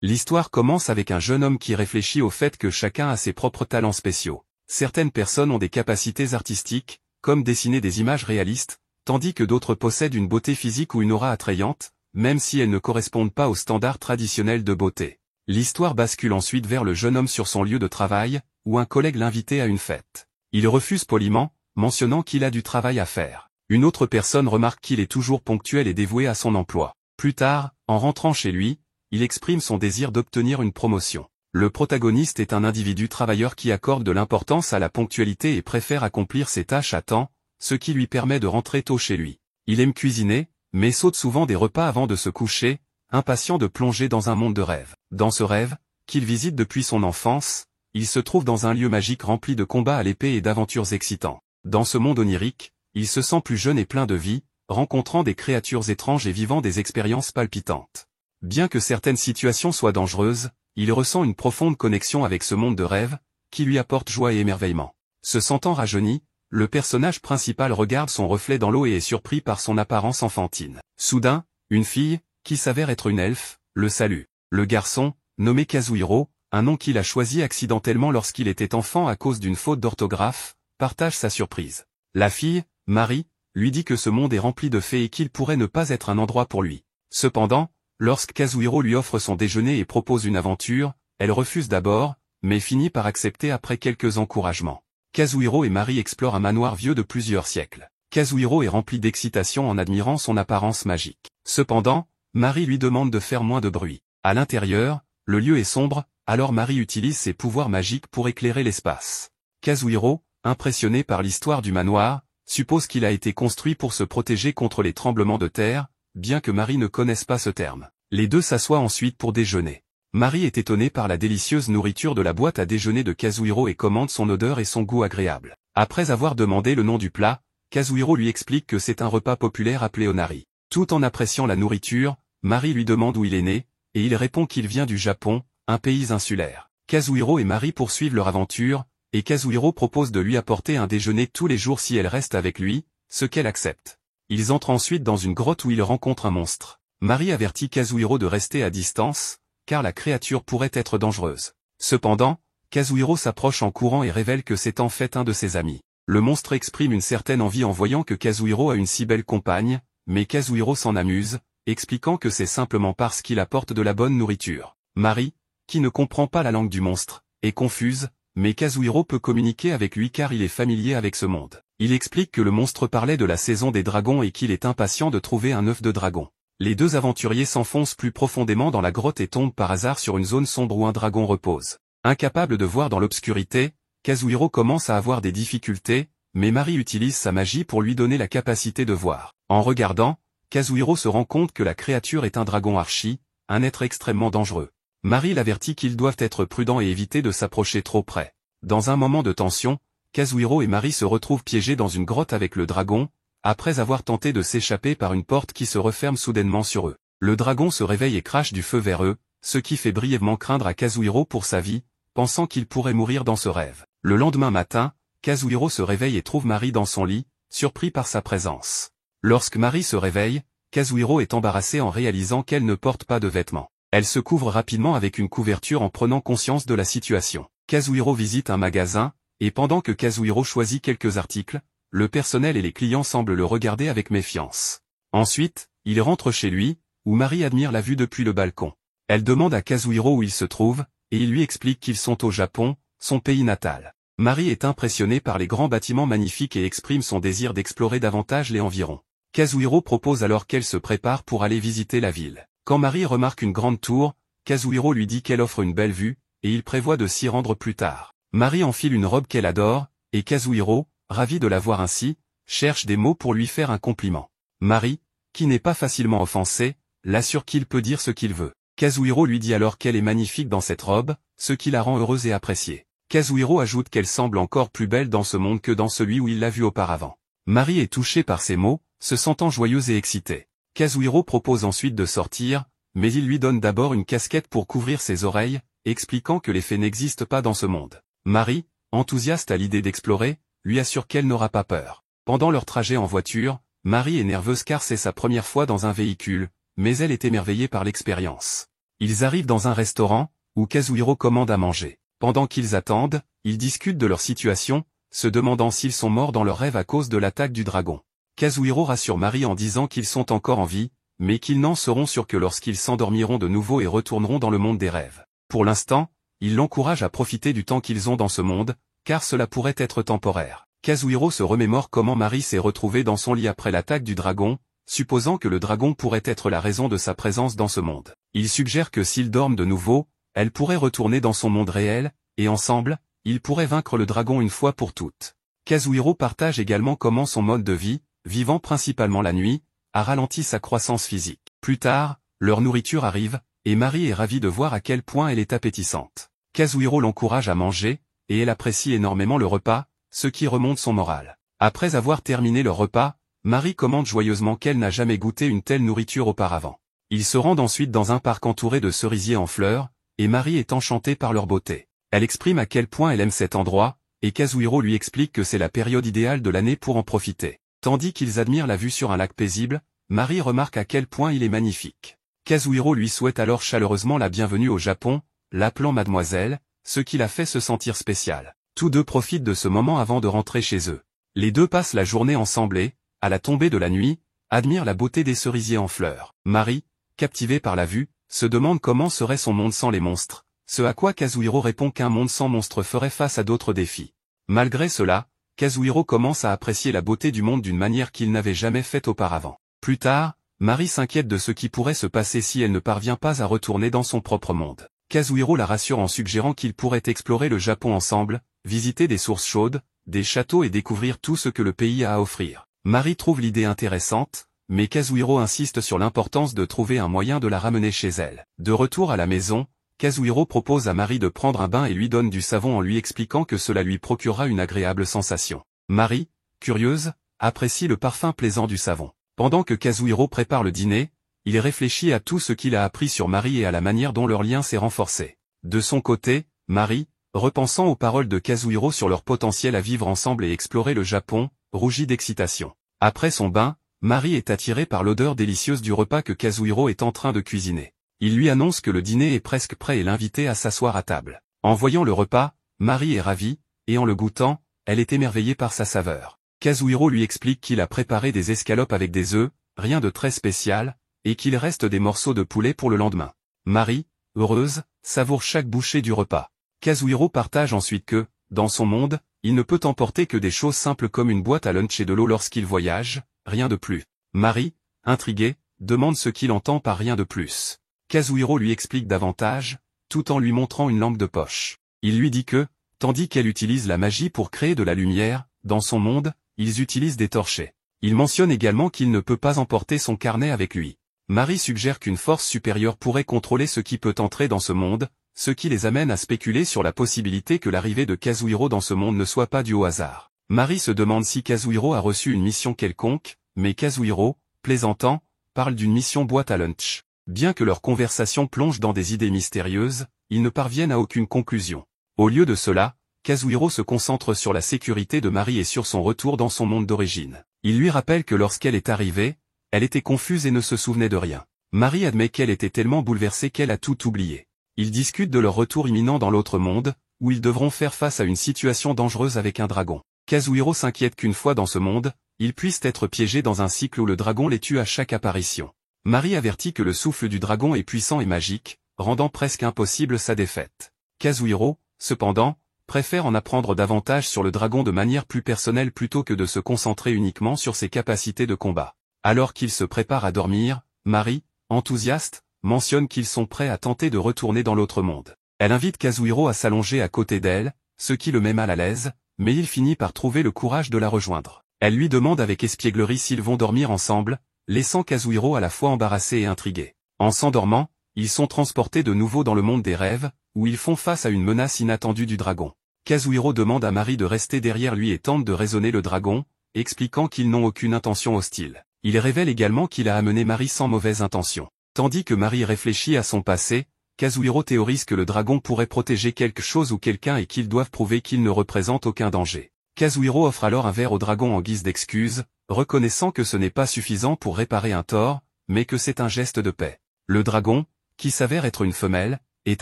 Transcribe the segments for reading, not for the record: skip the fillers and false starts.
L'histoire commence avec un jeune homme qui réfléchit au fait que chacun a ses propres talents spéciaux. Certaines personnes ont des capacités artistiques, comme dessiner des images réalistes, tandis que d'autres possèdent une beauté physique ou une aura attrayante, même si elles ne correspondent pas aux standards traditionnels de beauté. L'histoire bascule ensuite vers le jeune homme sur son lieu de travail, où un collègue l'invitait à une fête. Il refuse poliment, mentionnant qu'il a du travail à faire. Une autre personne remarque qu'il est toujours ponctuel et dévoué à son emploi. Plus tard, en rentrant chez lui, il exprime son désir d'obtenir une promotion. Le protagoniste est un individu travailleur qui accorde de l'importance à la ponctualité et préfère accomplir ses tâches à temps, ce qui lui permet de rentrer tôt chez lui. Il aime cuisiner, mais saute souvent des repas avant de se coucher, impatient de plonger dans un monde de rêve. Dans ce rêve, qu'il visite depuis son enfance, il se trouve dans un lieu magique rempli de combats à l'épée et d'aventures excitants. Dans ce monde onirique, il se sent plus jeune et plein de vie, rencontrant des créatures étranges et vivant des expériences palpitantes. Bien que certaines situations soient dangereuses, il ressent une profonde connexion avec ce monde de rêve, qui lui apporte joie et émerveillement. Se sentant rajeuni, le personnage principal regarde son reflet dans l'eau et est surpris par son apparence enfantine. Soudain, une fille, qui s'avère être une elfe, le salue. Le garçon, nommé Kazuhiro, un nom qu'il a choisi accidentellement lorsqu'il était enfant à cause d'une faute d'orthographe, partage sa surprise. La fille, Marie, lui dit que ce monde est rempli de fées et qu'il pourrait ne pas être un endroit pour lui. Cependant, lorsque Kazuhiro lui offre son déjeuner et propose une aventure, elle refuse d'abord, mais finit par accepter après quelques encouragements. Kazuhiro et Marie explorent un manoir vieux de plusieurs siècles. Kazuhiro est rempli d'excitation en admirant son apparence magique. Cependant, Marie lui demande de faire moins de bruit. À l'intérieur, le lieu est sombre, alors Marie utilise ses pouvoirs magiques pour éclairer l'espace. Kazuhiro, impressionné par l'histoire du manoir, suppose qu'il a été construit pour se protéger contre les tremblements de terre, bien que Marie ne connaisse pas ce terme. Les deux s'assoient ensuite pour déjeuner. Marie est étonnée par la délicieuse nourriture de la boîte à déjeuner de Kazuhiro et commande son odeur et son goût agréable. Après avoir demandé le nom du plat, Kazuhiro lui explique que c'est un repas populaire appelé onari. Tout en appréciant la nourriture, Marie lui demande où il est né, et il répond qu'il vient du Japon, un pays insulaire. Kazuhiro et Marie poursuivent leur aventure, et Kazuhiro propose de lui apporter un déjeuner tous les jours si elle reste avec lui, ce qu'elle accepte. Ils entrent ensuite dans une grotte où ils rencontrent un monstre. Marie avertit Kazuhiro de rester à distance, car la créature pourrait être dangereuse. Cependant, Kazuhiro s'approche en courant et révèle que c'est en fait un de ses amis. Le monstre exprime une certaine envie en voyant que Kazuhiro a une si belle compagne, mais Kazuhiro s'en amuse, expliquant que c'est simplement parce qu'il apporte de la bonne nourriture. Marie, qui ne comprend pas la langue du monstre, est confuse, mais Kazuhiro peut communiquer avec lui car il est familier avec ce monde. Il explique que le monstre parlait de la saison des dragons et qu'il est impatient de trouver un œuf de dragon. Les deux aventuriers s'enfoncent plus profondément dans la grotte et tombent par hasard sur une zone sombre où un dragon repose. Incapable de voir dans l'obscurité, Kazuhiro commence à avoir des difficultés, mais Marie utilise sa magie pour lui donner la capacité de voir. En regardant, Kazuhiro se rend compte que la créature est un dragon archi, un être extrêmement dangereux. Marie l'avertit qu'ils doivent être prudents et éviter de s'approcher trop près. Dans un moment de tension, Kazuhiro et Marie se retrouvent piégés dans une grotte avec le dragon, après avoir tenté de s'échapper par une porte qui se referme soudainement sur eux. Le dragon se réveille et crache du feu vers eux, ce qui fait brièvement craindre à Kazuhiro pour sa vie, pensant qu'il pourrait mourir dans ce rêve. Le lendemain matin, Kazuhiro se réveille et trouve Marie dans son lit, surpris par sa présence. Lorsque Marie se réveille, Kazuhiro est embarrassé en réalisant qu'elle ne porte pas de vêtements. Elle se couvre rapidement avec une couverture en prenant conscience de la situation. Kazuhiro visite un magasin, et pendant que Kazuhiro choisit quelques articles, le personnel et les clients semblent le regarder avec méfiance. Ensuite, il rentre chez lui, où Marie admire la vue depuis le balcon. Elle demande à Kazuhiro où il se trouve, et il lui explique qu'ils sont au Japon, son pays natal. Marie est impressionnée par les grands bâtiments magnifiques et exprime son désir d'explorer davantage les environs. Kazuhiro propose alors qu'elle se prépare pour aller visiter la ville. Quand Marie remarque une grande tour, Kazuhiro lui dit qu'elle offre une belle vue, et il prévoit de s'y rendre plus tard. Marie enfile une robe qu'elle adore, et Kazuhiro, ravi de la voir ainsi, cherche des mots pour lui faire un compliment. Marie, qui n'est pas facilement offensée, l'assure qu'il peut dire ce qu'il veut. Kazuhiro lui dit alors qu'elle est magnifique dans cette robe, ce qui la rend heureuse et appréciée. Kazuhiro ajoute qu'elle semble encore plus belle dans ce monde que dans celui où il l'a vue auparavant. Marie est touchée par ces mots, se sentant joyeuse et excitée. Kazuhiro propose ensuite de sortir, mais il lui donne d'abord une casquette pour couvrir ses oreilles, expliquant que les fées n'existent pas dans ce monde. Marie, enthousiaste à l'idée d'explorer, lui assure qu'elle n'aura pas peur. Pendant leur trajet en voiture, Marie est nerveuse car c'est sa première fois dans un véhicule, mais elle est émerveillée par l'expérience. Ils arrivent dans un restaurant, où Kazuhiro commande à manger. Pendant qu'ils attendent, ils discutent de leur situation, se demandant s'ils sont morts dans leur rêve à cause de l'attaque du dragon. Kazuhiro rassure Mari en disant qu'ils sont encore en vie, mais qu'ils n'en seront sûrs que lorsqu'ils s'endormiront de nouveau et retourneront dans le monde des rêves. Pour l'instant, il l'encourage à profiter du temps qu'ils ont dans ce monde, car cela pourrait être temporaire. Kazuhiro se remémore comment Mari s'est retrouvée dans son lit après l'attaque du dragon, supposant que le dragon pourrait être la raison de sa présence dans ce monde. Il suggère que s'ils dorment de nouveau, elle pourrait retourner dans son monde réel, et ensemble, ils pourraient vaincre le dragon une fois pour toutes. Kazuhiro partage également comment son mode de vie, vivant principalement la nuit, a ralenti sa croissance physique. Plus tard, leur nourriture arrive, et Mari est ravie de voir à quel point elle est appétissante. Kazuhiro l'encourage à manger, et elle apprécie énormément le repas, ce qui remonte son moral. Après avoir terminé leur repas, Mari commente joyeusement qu'elle n'a jamais goûté une telle nourriture auparavant. Ils se rendent ensuite dans un parc entouré de cerisiers en fleurs, et Mari est enchantée par leur beauté. Elle exprime à quel point elle aime cet endroit, et Kazuhiro lui explique que c'est la période idéale de l'année pour en profiter. Tandis qu'ils admirent la vue sur un lac paisible, Mari remarque à quel point il est magnifique. Kazuhiro lui souhaite alors chaleureusement la bienvenue au Japon, l'appelant mademoiselle, ce qui la fait se sentir spéciale. Tous deux profitent de ce moment avant de rentrer chez eux. Les deux passent la journée ensemble et, à la tombée de la nuit, admirent la beauté des cerisiers en fleurs. Mari, captivée par la vue, se demande comment serait son monde sans les monstres, ce à quoi Kazuhiro répond qu'un monde sans monstres ferait face à d'autres défis. Malgré cela, Kazuhiro commence à apprécier la beauté du monde d'une manière qu'il n'avait jamais faite auparavant. Plus tard, Mari s'inquiète de ce qui pourrait se passer si elle ne parvient pas à retourner dans son propre monde. Kazuhiro la rassure en suggérant qu'ils pourraient explorer le Japon ensemble, visiter des sources chaudes, des châteaux et découvrir tout ce que le pays a à offrir. Mari trouve l'idée intéressante, mais Kazuhiro insiste sur l'importance de trouver un moyen de la ramener chez elle. De retour à la maison, Kazuhiro propose à Mari de prendre un bain et lui donne du savon en lui expliquant que cela lui procurera une agréable sensation. Mari, curieuse, apprécie le parfum plaisant du savon. Pendant que Kazuhiro prépare le dîner, il réfléchit à tout ce qu'il a appris sur Mari et à la manière dont leur lien s'est renforcé. De son côté, Mari, repensant aux paroles de Kazuhiro sur leur potentiel à vivre ensemble et explorer le Japon, rougit d'excitation. Après son bain, Mari est attirée par l'odeur délicieuse du repas que Kazuhiro est en train de cuisiner. Il lui annonce que le dîner est presque prêt et l'invite à s'asseoir à table. En voyant le repas, Mari est ravie, et en le goûtant, elle est émerveillée par sa saveur. Kazuhiro lui explique qu'il a préparé des escalopes avec des œufs, rien de très spécial, et qu'il reste des morceaux de poulet pour le lendemain. Mari, heureuse, savoure chaque bouchée du repas. Kazuhiro partage ensuite que, dans son monde, il ne peut emporter que des choses simples comme une boîte à lunch et de l'eau lorsqu'il voyage, rien de plus. Mari, intriguée, demande ce qu'il entend par rien de plus. Kazuhiro lui explique davantage, tout en lui montrant une lampe de poche. Il lui dit que, tandis qu'elle utilise la magie pour créer de la lumière, dans son monde, ils utilisent des torchets. Il mentionne également qu'il ne peut pas emporter son carnet avec lui. Mari suggère qu'une force supérieure pourrait contrôler ce qui peut entrer dans ce monde, ce qui les amène à spéculer sur la possibilité que l'arrivée de Kazuhiro dans ce monde ne soit pas due au hasard. Mari se demande si Kazuhiro a reçu une mission quelconque, mais Kazuhiro, plaisantant, parle d'une mission boîte à lunch. Bien que leur conversation plonge dans des idées mystérieuses, ils ne parviennent à aucune conclusion. Au lieu de cela, Kazuhiro se concentre sur la sécurité de Mari et sur son retour dans son monde d'origine. Il lui rappelle que lorsqu'elle est arrivée, elle était confuse et ne se souvenait de rien. Mari admet qu'elle était tellement bouleversée qu'elle a tout oublié. Ils discutent de leur retour imminent dans l'autre monde, où ils devront faire face à une situation dangereuse avec un dragon. Kazuhiro s'inquiète qu'une fois dans ce monde, ils puissent être piégés dans un cycle où le dragon les tue à chaque apparition. Mari avertit que le souffle du dragon est puissant et magique, rendant presque impossible sa défaite. Kazuhiro, cependant, préfère en apprendre davantage sur le dragon de manière plus personnelle plutôt que de se concentrer uniquement sur ses capacités de combat. Alors qu'ils se préparent à dormir, Mari, enthousiaste, mentionne qu'ils sont prêts à tenter de retourner dans l'autre monde. Elle invite Kazuhiro à s'allonger à côté d'elle, ce qui le met mal à l'aise, mais il finit par trouver le courage de la rejoindre. Elle lui demande avec espièglerie s'ils vont dormir ensemble, laissant Kazuhiro à la fois embarrassé et intrigué. En s'endormant, ils sont transportés de nouveau dans le monde des rêves, où ils font face à une menace inattendue du dragon. Kazuhiro demande à Mari de rester derrière lui et tente de raisonner le dragon, expliquant qu'ils n'ont aucune intention hostile. Il révèle également qu'il a amené Mari sans mauvaise intention. Tandis que Mari réfléchit à son passé, Kazuhiro théorise que le dragon pourrait protéger quelque chose ou quelqu'un et qu'ils doivent prouver qu'il ne représente aucun danger. Kazuhiro offre alors un verre au dragon en guise d'excuse, reconnaissant que ce n'est pas suffisant pour réparer un tort, mais que c'est un geste de paix. Le dragon, qui s'avère être une femelle, est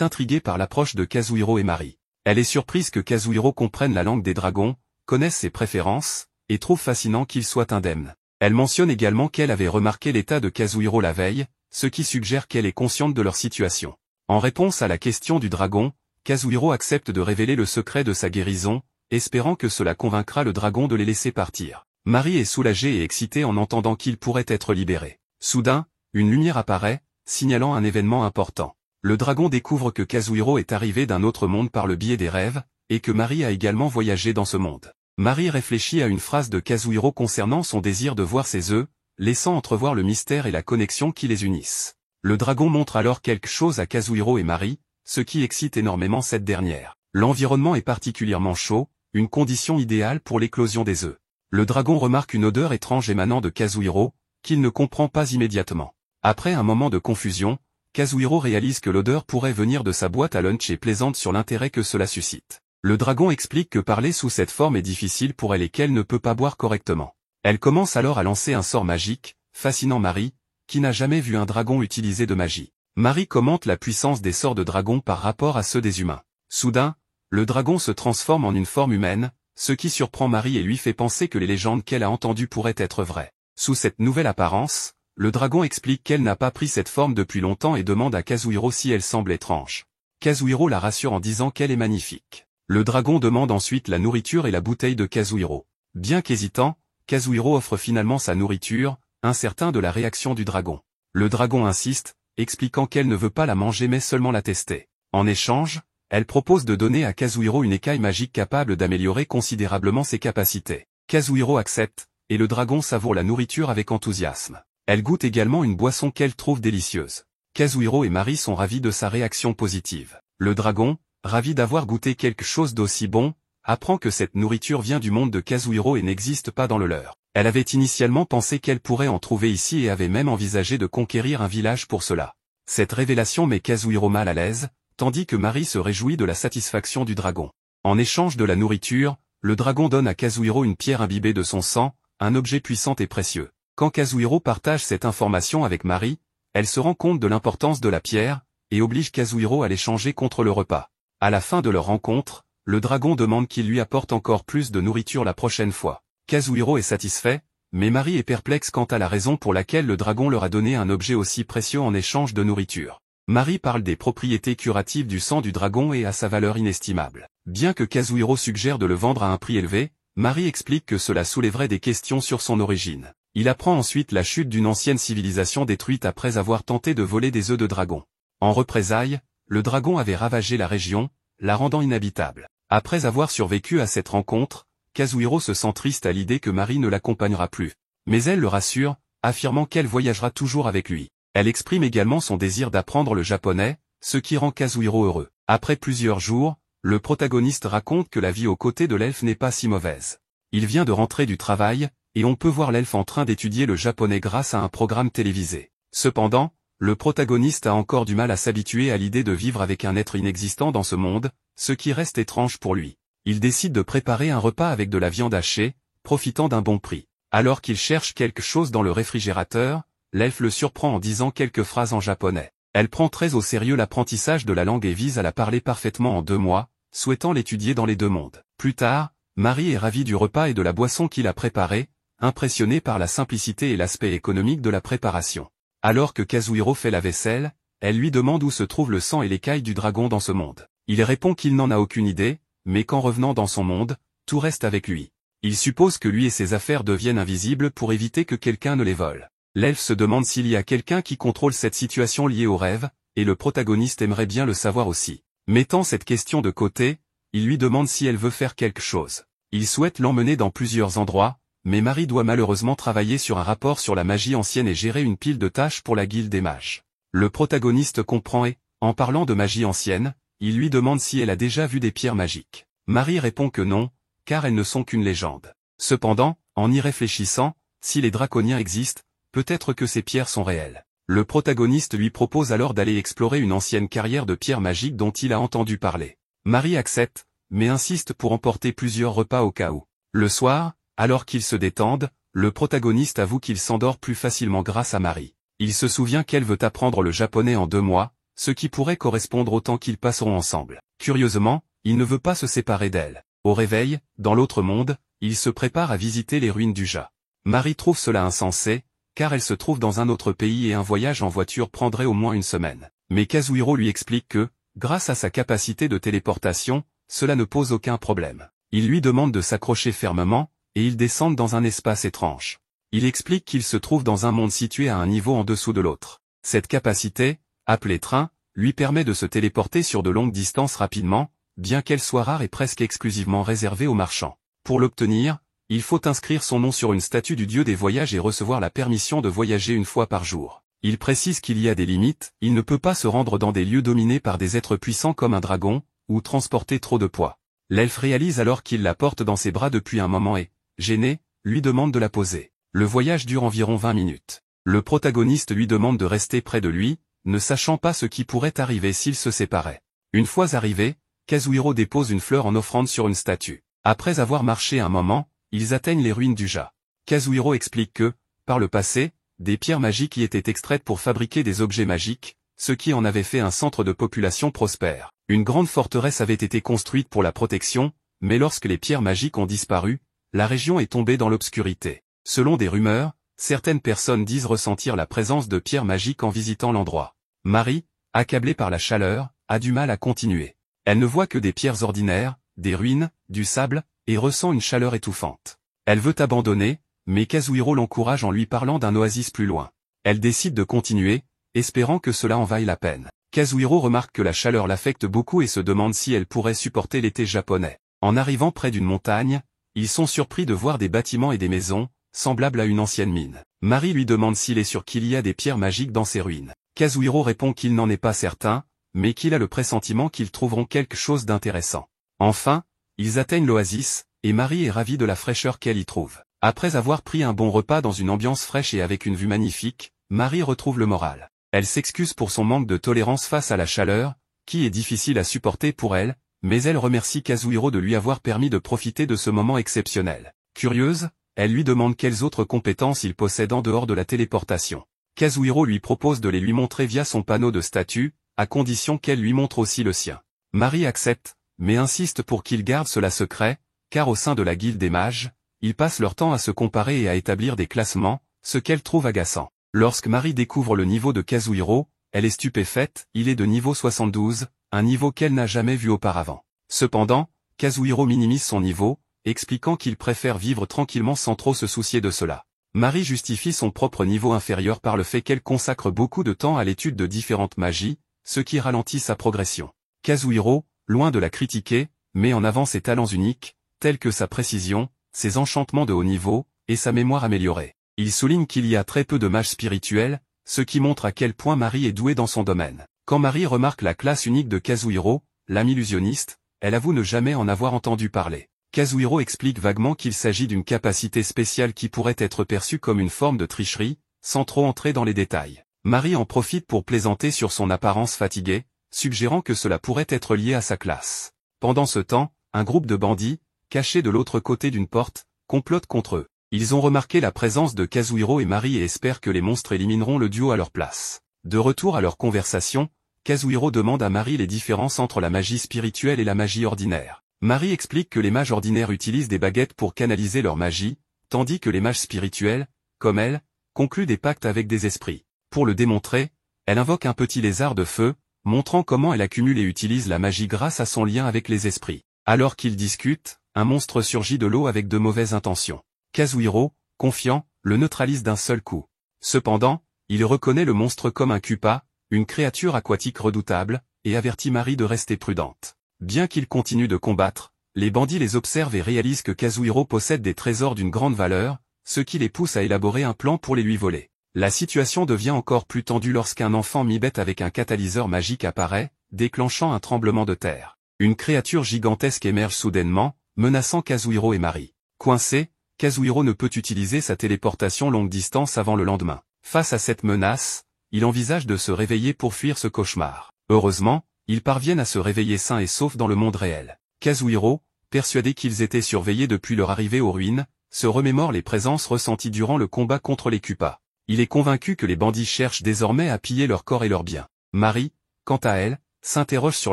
intriguée par l'approche de Kazuhiro et Mari. Elle est surprise que Kazuhiro comprenne la langue des dragons, connaisse ses préférences, et trouve fascinant qu'il soit indemne. Elle mentionne également qu'elle avait remarqué l'état de Kazuhiro la veille, ce qui suggère qu'elle est consciente de leur situation. En réponse à la question du dragon, Kazuhiro accepte de révéler le secret de sa guérison, espérant que cela convaincra le dragon de les laisser partir. Mari est soulagée et excitée en entendant qu'il pourrait être libéré. Soudain, une lumière apparaît, signalant un événement important. Le dragon découvre que Kazuhiro est arrivé d'un autre monde par le biais des rêves, et que Mari a également voyagé dans ce monde. Mari réfléchit à une phrase de Kazuhiro concernant son désir de voir ses œufs, laissant entrevoir le mystère et la connexion qui les unissent. Le dragon montre alors quelque chose à Kazuhiro et Mari, ce qui excite énormément cette dernière. L'environnement est particulièrement chaud, une condition idéale pour l'éclosion des œufs. Le dragon remarque une odeur étrange émanant de Kazuhiro, qu'il ne comprend pas immédiatement. Après un moment de confusion, Kazuhiro réalise que l'odeur pourrait venir de sa boîte à lunch et plaisante sur l'intérêt que cela suscite. Le dragon explique que parler sous cette forme est difficile pour elle et qu'elle ne peut pas boire correctement. Elle commence alors à lancer un sort magique, fascinant Mari, qui n'a jamais vu un dragon utiliser de magie. Mari commente la puissance des sorts de dragon par rapport à ceux des humains. Soudain, le dragon se transforme en une forme humaine, ce qui surprend Mari et lui fait penser que les légendes qu'elle a entendues pourraient être vraies. Sous cette nouvelle apparence, le dragon explique qu'elle n'a pas pris cette forme depuis longtemps et demande à Kazuhiro si elle semble étrange. Kazuhiro la rassure en disant qu'elle est magnifique. Le dragon demande ensuite la nourriture et la bouteille de Kazuhiro. Bien qu'hésitant, Kazuhiro offre finalement sa nourriture, incertain de la réaction du dragon. Le dragon insiste, expliquant qu'elle ne veut pas la manger mais seulement la tester. En échange, elle propose de donner à Kazuhiro une écaille magique capable d'améliorer considérablement ses capacités. Kazuhiro accepte, et le dragon savoure la nourriture avec enthousiasme. Elle goûte également une boisson qu'elle trouve délicieuse. Kazuhiro et Mari sont ravis de sa réaction positive. Le dragon, ravi d'avoir goûté quelque chose d'aussi bon, apprend que cette nourriture vient du monde de Kazuhiro et n'existe pas dans le leur. Elle avait initialement pensé qu'elle pourrait en trouver ici et avait même envisagé de conquérir un village pour cela. Cette révélation met Kazuhiro mal à l'aise, tandis que Mari se réjouit de la satisfaction du dragon. En échange de la nourriture, le dragon donne à Kazuhiro une pierre imbibée de son sang, un objet puissant et précieux. Quand Kazuhiro partage cette information avec Mari, elle se rend compte de l'importance de la pierre, et oblige Kazuhiro à l'échanger contre le repas. À la fin de leur rencontre, le dragon demande qu'il lui apporte encore plus de nourriture la prochaine fois. Kazuhiro est satisfait, mais Mari est perplexe quant à la raison pour laquelle le dragon leur a donné un objet aussi précieux en échange de nourriture. Mari parle des propriétés curatives du sang du dragon et à sa valeur inestimable. Bien que Kazuhiro suggère de le vendre à un prix élevé, Mari explique que cela soulèverait des questions sur son origine. Il apprend ensuite la chute d'une ancienne civilisation détruite après avoir tenté de voler des œufs de dragon. En représailles, le dragon avait ravagé la région, la rendant inhabitable. Après avoir survécu à cette rencontre, Kazuhiro se sent triste à l'idée que Mari ne l'accompagnera plus. Mais elle le rassure, affirmant qu'elle voyagera toujours avec lui. Elle exprime également son désir d'apprendre le japonais, ce qui rend Kazuhiro heureux. Après plusieurs jours, le protagoniste raconte que la vie aux côtés de l'elfe n'est pas si mauvaise. Il vient de rentrer du travail, et on peut voir l'elfe en train d'étudier le japonais grâce à un programme télévisé. Cependant, le protagoniste a encore du mal à s'habituer à l'idée de vivre avec un être inexistant dans ce monde, ce qui reste étrange pour lui. Il décide de préparer un repas avec de la viande hachée, profitant d'un bon prix. Alors qu'il cherche quelque chose dans le réfrigérateur, l'elfe le surprend en disant quelques phrases en japonais. Elle prend très au sérieux l'apprentissage de la langue et vise à la parler parfaitement en 2 mois, souhaitant l'étudier dans les 2 mondes. Plus tard, Mari est ravie du repas et de la boisson qu'il a préparé, impressionnée par la simplicité et l'aspect économique de la préparation. Alors que Kazuhiro fait la vaisselle, elle lui demande où se trouve le sang et l'écaille du dragon dans ce monde. Il répond qu'il n'en a aucune idée, mais qu'en revenant dans son monde, tout reste avec lui. Il suppose que lui et ses affaires deviennent invisibles pour éviter que quelqu'un ne les vole. L'elfe se demande s'il y a quelqu'un qui contrôle cette situation liée au rêve, et le protagoniste aimerait bien le savoir aussi. Mettant cette question de côté, il lui demande si elle veut faire quelque chose. Il souhaite l'emmener dans plusieurs endroits, mais Mari doit malheureusement travailler sur un rapport sur la magie ancienne et gérer une pile de tâches pour la guilde des mages. Le protagoniste comprend et, en parlant de magie ancienne, il lui demande si elle a déjà vu des pierres magiques. Mari répond que non, car elles ne sont qu'une légende. Cependant, en y réfléchissant, si les draconiens existent, peut-être que ces pierres sont réelles. Le protagoniste lui propose alors d'aller explorer une ancienne carrière de pierres magiques dont il a entendu parler. Mari accepte, mais insiste pour emporter plusieurs repas au cas où. Le soir, alors qu'ils se détendent, le protagoniste avoue qu'il s'endort plus facilement grâce à Mari. Il se souvient qu'elle veut apprendre le japonais en 2 mois, ce qui pourrait correspondre au temps qu'ils passeront ensemble. Curieusement, il ne veut pas se séparer d'elle. Au réveil, dans l'autre monde, il se prépare à visiter les ruines du Ja. Marie trouve cela insensé, car elle se trouve dans un autre pays et un voyage en voiture prendrait au moins une semaine. Mais Kazuhiro lui explique que, grâce à sa capacité de téléportation, cela ne pose aucun problème. Il lui demande de s'accrocher fermement, et ils descendent dans un espace étrange. Il explique qu'il se trouve dans un monde situé à un niveau en dessous de l'autre. Cette capacité, appelée train, lui permet de se téléporter sur de longues distances rapidement, bien qu'elle soit rare et presque exclusivement réservée aux marchands. Pour l'obtenir, il faut inscrire son nom sur une statue du dieu des voyages et recevoir la permission de voyager une fois par jour. Il précise qu'il y a des limites, il ne peut pas se rendre dans des lieux dominés par des êtres puissants comme un dragon, ou transporter trop de poids. L'elfe réalise alors qu'il la porte dans ses bras depuis un moment et, gêné, lui demande de la poser. Le voyage dure environ 20 minutes. Le protagoniste lui demande de rester près de lui, ne sachant pas ce qui pourrait arriver s'ils se séparaient. Une fois arrivé, Kazuhiro dépose une fleur en offrande sur une statue. Après avoir marché un moment, ils atteignent les ruines du Ja. Kazuhiro explique que, par le passé, des pierres magiques y étaient extraites pour fabriquer des objets magiques, ce qui en avait fait un centre de population prospère. Une grande forteresse avait été construite pour la protection, mais lorsque les pierres magiques ont disparu, la région est tombée dans l'obscurité. Selon des rumeurs, certaines personnes disent ressentir la présence de pierres magiques en visitant l'endroit. Marie, accablée par la chaleur, a du mal à continuer. Elle ne voit que des pierres ordinaires, des ruines, du sable, et ressent une chaleur étouffante. Elle veut abandonner, mais Kazuhiro l'encourage en lui parlant d'un oasis plus loin. Elle décide de continuer, espérant que cela en vaille la peine. Kazuhiro remarque que la chaleur l'affecte beaucoup et se demande si elle pourrait supporter l'été japonais. En arrivant près d'une montagne, ils sont surpris de voir des bâtiments et des maisons, semblables à une ancienne mine. Marie lui demande s'il est sûr qu'il y a des pierres magiques dans ces ruines. Kazuhiro répond qu'il n'en est pas certain, mais qu'il a le pressentiment qu'ils trouveront quelque chose d'intéressant. Enfin, ils atteignent l'oasis, et Marie est ravie de la fraîcheur qu'elle y trouve. Après avoir pris un bon repas dans une ambiance fraîche et avec une vue magnifique, Marie retrouve le moral. Elle s'excuse pour son manque de tolérance face à la chaleur, qui est difficile à supporter pour elle, mais elle remercie Kazuhiro de lui avoir permis de profiter de ce moment exceptionnel. Curieuse, elle lui demande quelles autres compétences il possède en dehors de la téléportation. Kazuhiro lui propose de les lui montrer via son panneau de statut, à condition qu'elle lui montre aussi le sien. Marie accepte, mais insiste pour qu'il garde cela secret, car au sein de la guilde des mages, ils passent leur temps à se comparer et à établir des classements, ce qu'elle trouve agaçant. Lorsque Marie découvre le niveau de Kazuhiro, elle est stupéfaite, il est de niveau 72, un niveau qu'elle n'a jamais vu auparavant. Cependant, Kazuhiro minimise son niveau, expliquant qu'il préfère vivre tranquillement sans trop se soucier de cela. Marie justifie son propre niveau inférieur par le fait qu'elle consacre beaucoup de temps à l'étude de différentes magies, ce qui ralentit sa progression. Kazuhiro, loin de la critiquer, met en avant ses talents uniques, tels que sa précision, ses enchantements de haut niveau, et sa mémoire améliorée. Il souligne qu'il y a très peu de mages spirituels, ce qui montre à quel point Marie est douée dans son domaine. Quand Marie remarque la classe unique de Kazuhiro, l'âme illusionniste, elle avoue ne jamais en avoir entendu parler. Kazuhiro explique vaguement qu'il s'agit d'une capacité spéciale qui pourrait être perçue comme une forme de tricherie, sans trop entrer dans les détails. Marie en profite pour plaisanter sur son apparence fatiguée, suggérant que cela pourrait être lié à sa classe. Pendant ce temps, un groupe de bandits, cachés de l'autre côté d'une porte, complote contre eux. Ils ont remarqué la présence de Kazuhiro et Marie et espèrent que les monstres élimineront le duo à leur place. De retour à leur conversation, Kazuhiro demande à Marie les différences entre la magie spirituelle et la magie ordinaire. Marie explique que les mages ordinaires utilisent des baguettes pour canaliser leur magie, tandis que les mages spirituels, comme elle, concluent des pactes avec des esprits. Pour le démontrer, elle invoque un petit lézard de feu, montrant comment elle accumule et utilise la magie grâce à son lien avec les esprits. Alors qu'ils discutent, un monstre surgit de l'eau avec de mauvaises intentions. Kazuhiro, confiant, le neutralise d'un seul coup. Cependant, il reconnaît le monstre comme un Kupa, une créature aquatique redoutable, et avertit Marie de rester prudente. Bien qu'ils continuent de combattre, les bandits les observent et réalisent que Kazuhiro possède des trésors d'une grande valeur, ce qui les pousse à élaborer un plan pour les lui voler. La situation devient encore plus tendue lorsqu'un enfant mi-bête avec un catalyseur magique apparaît, déclenchant un tremblement de terre. Une créature gigantesque émerge soudainement, menaçant Kazuhiro et Marie. Coincé, Kazuhiro ne peut utiliser sa téléportation longue distance avant le lendemain. Face à cette menace, il envisage de se réveiller pour fuir ce cauchemar. Heureusement, ils parviennent à se réveiller sains et saufs dans le monde réel. Kazuhiro, persuadé qu'ils étaient surveillés depuis leur arrivée aux ruines, se remémore les présences ressenties durant le combat contre les Kupas. Il est convaincu que les bandits cherchent désormais à piller leur corps et leurs biens. Marie, quant à elle, s'interroge sur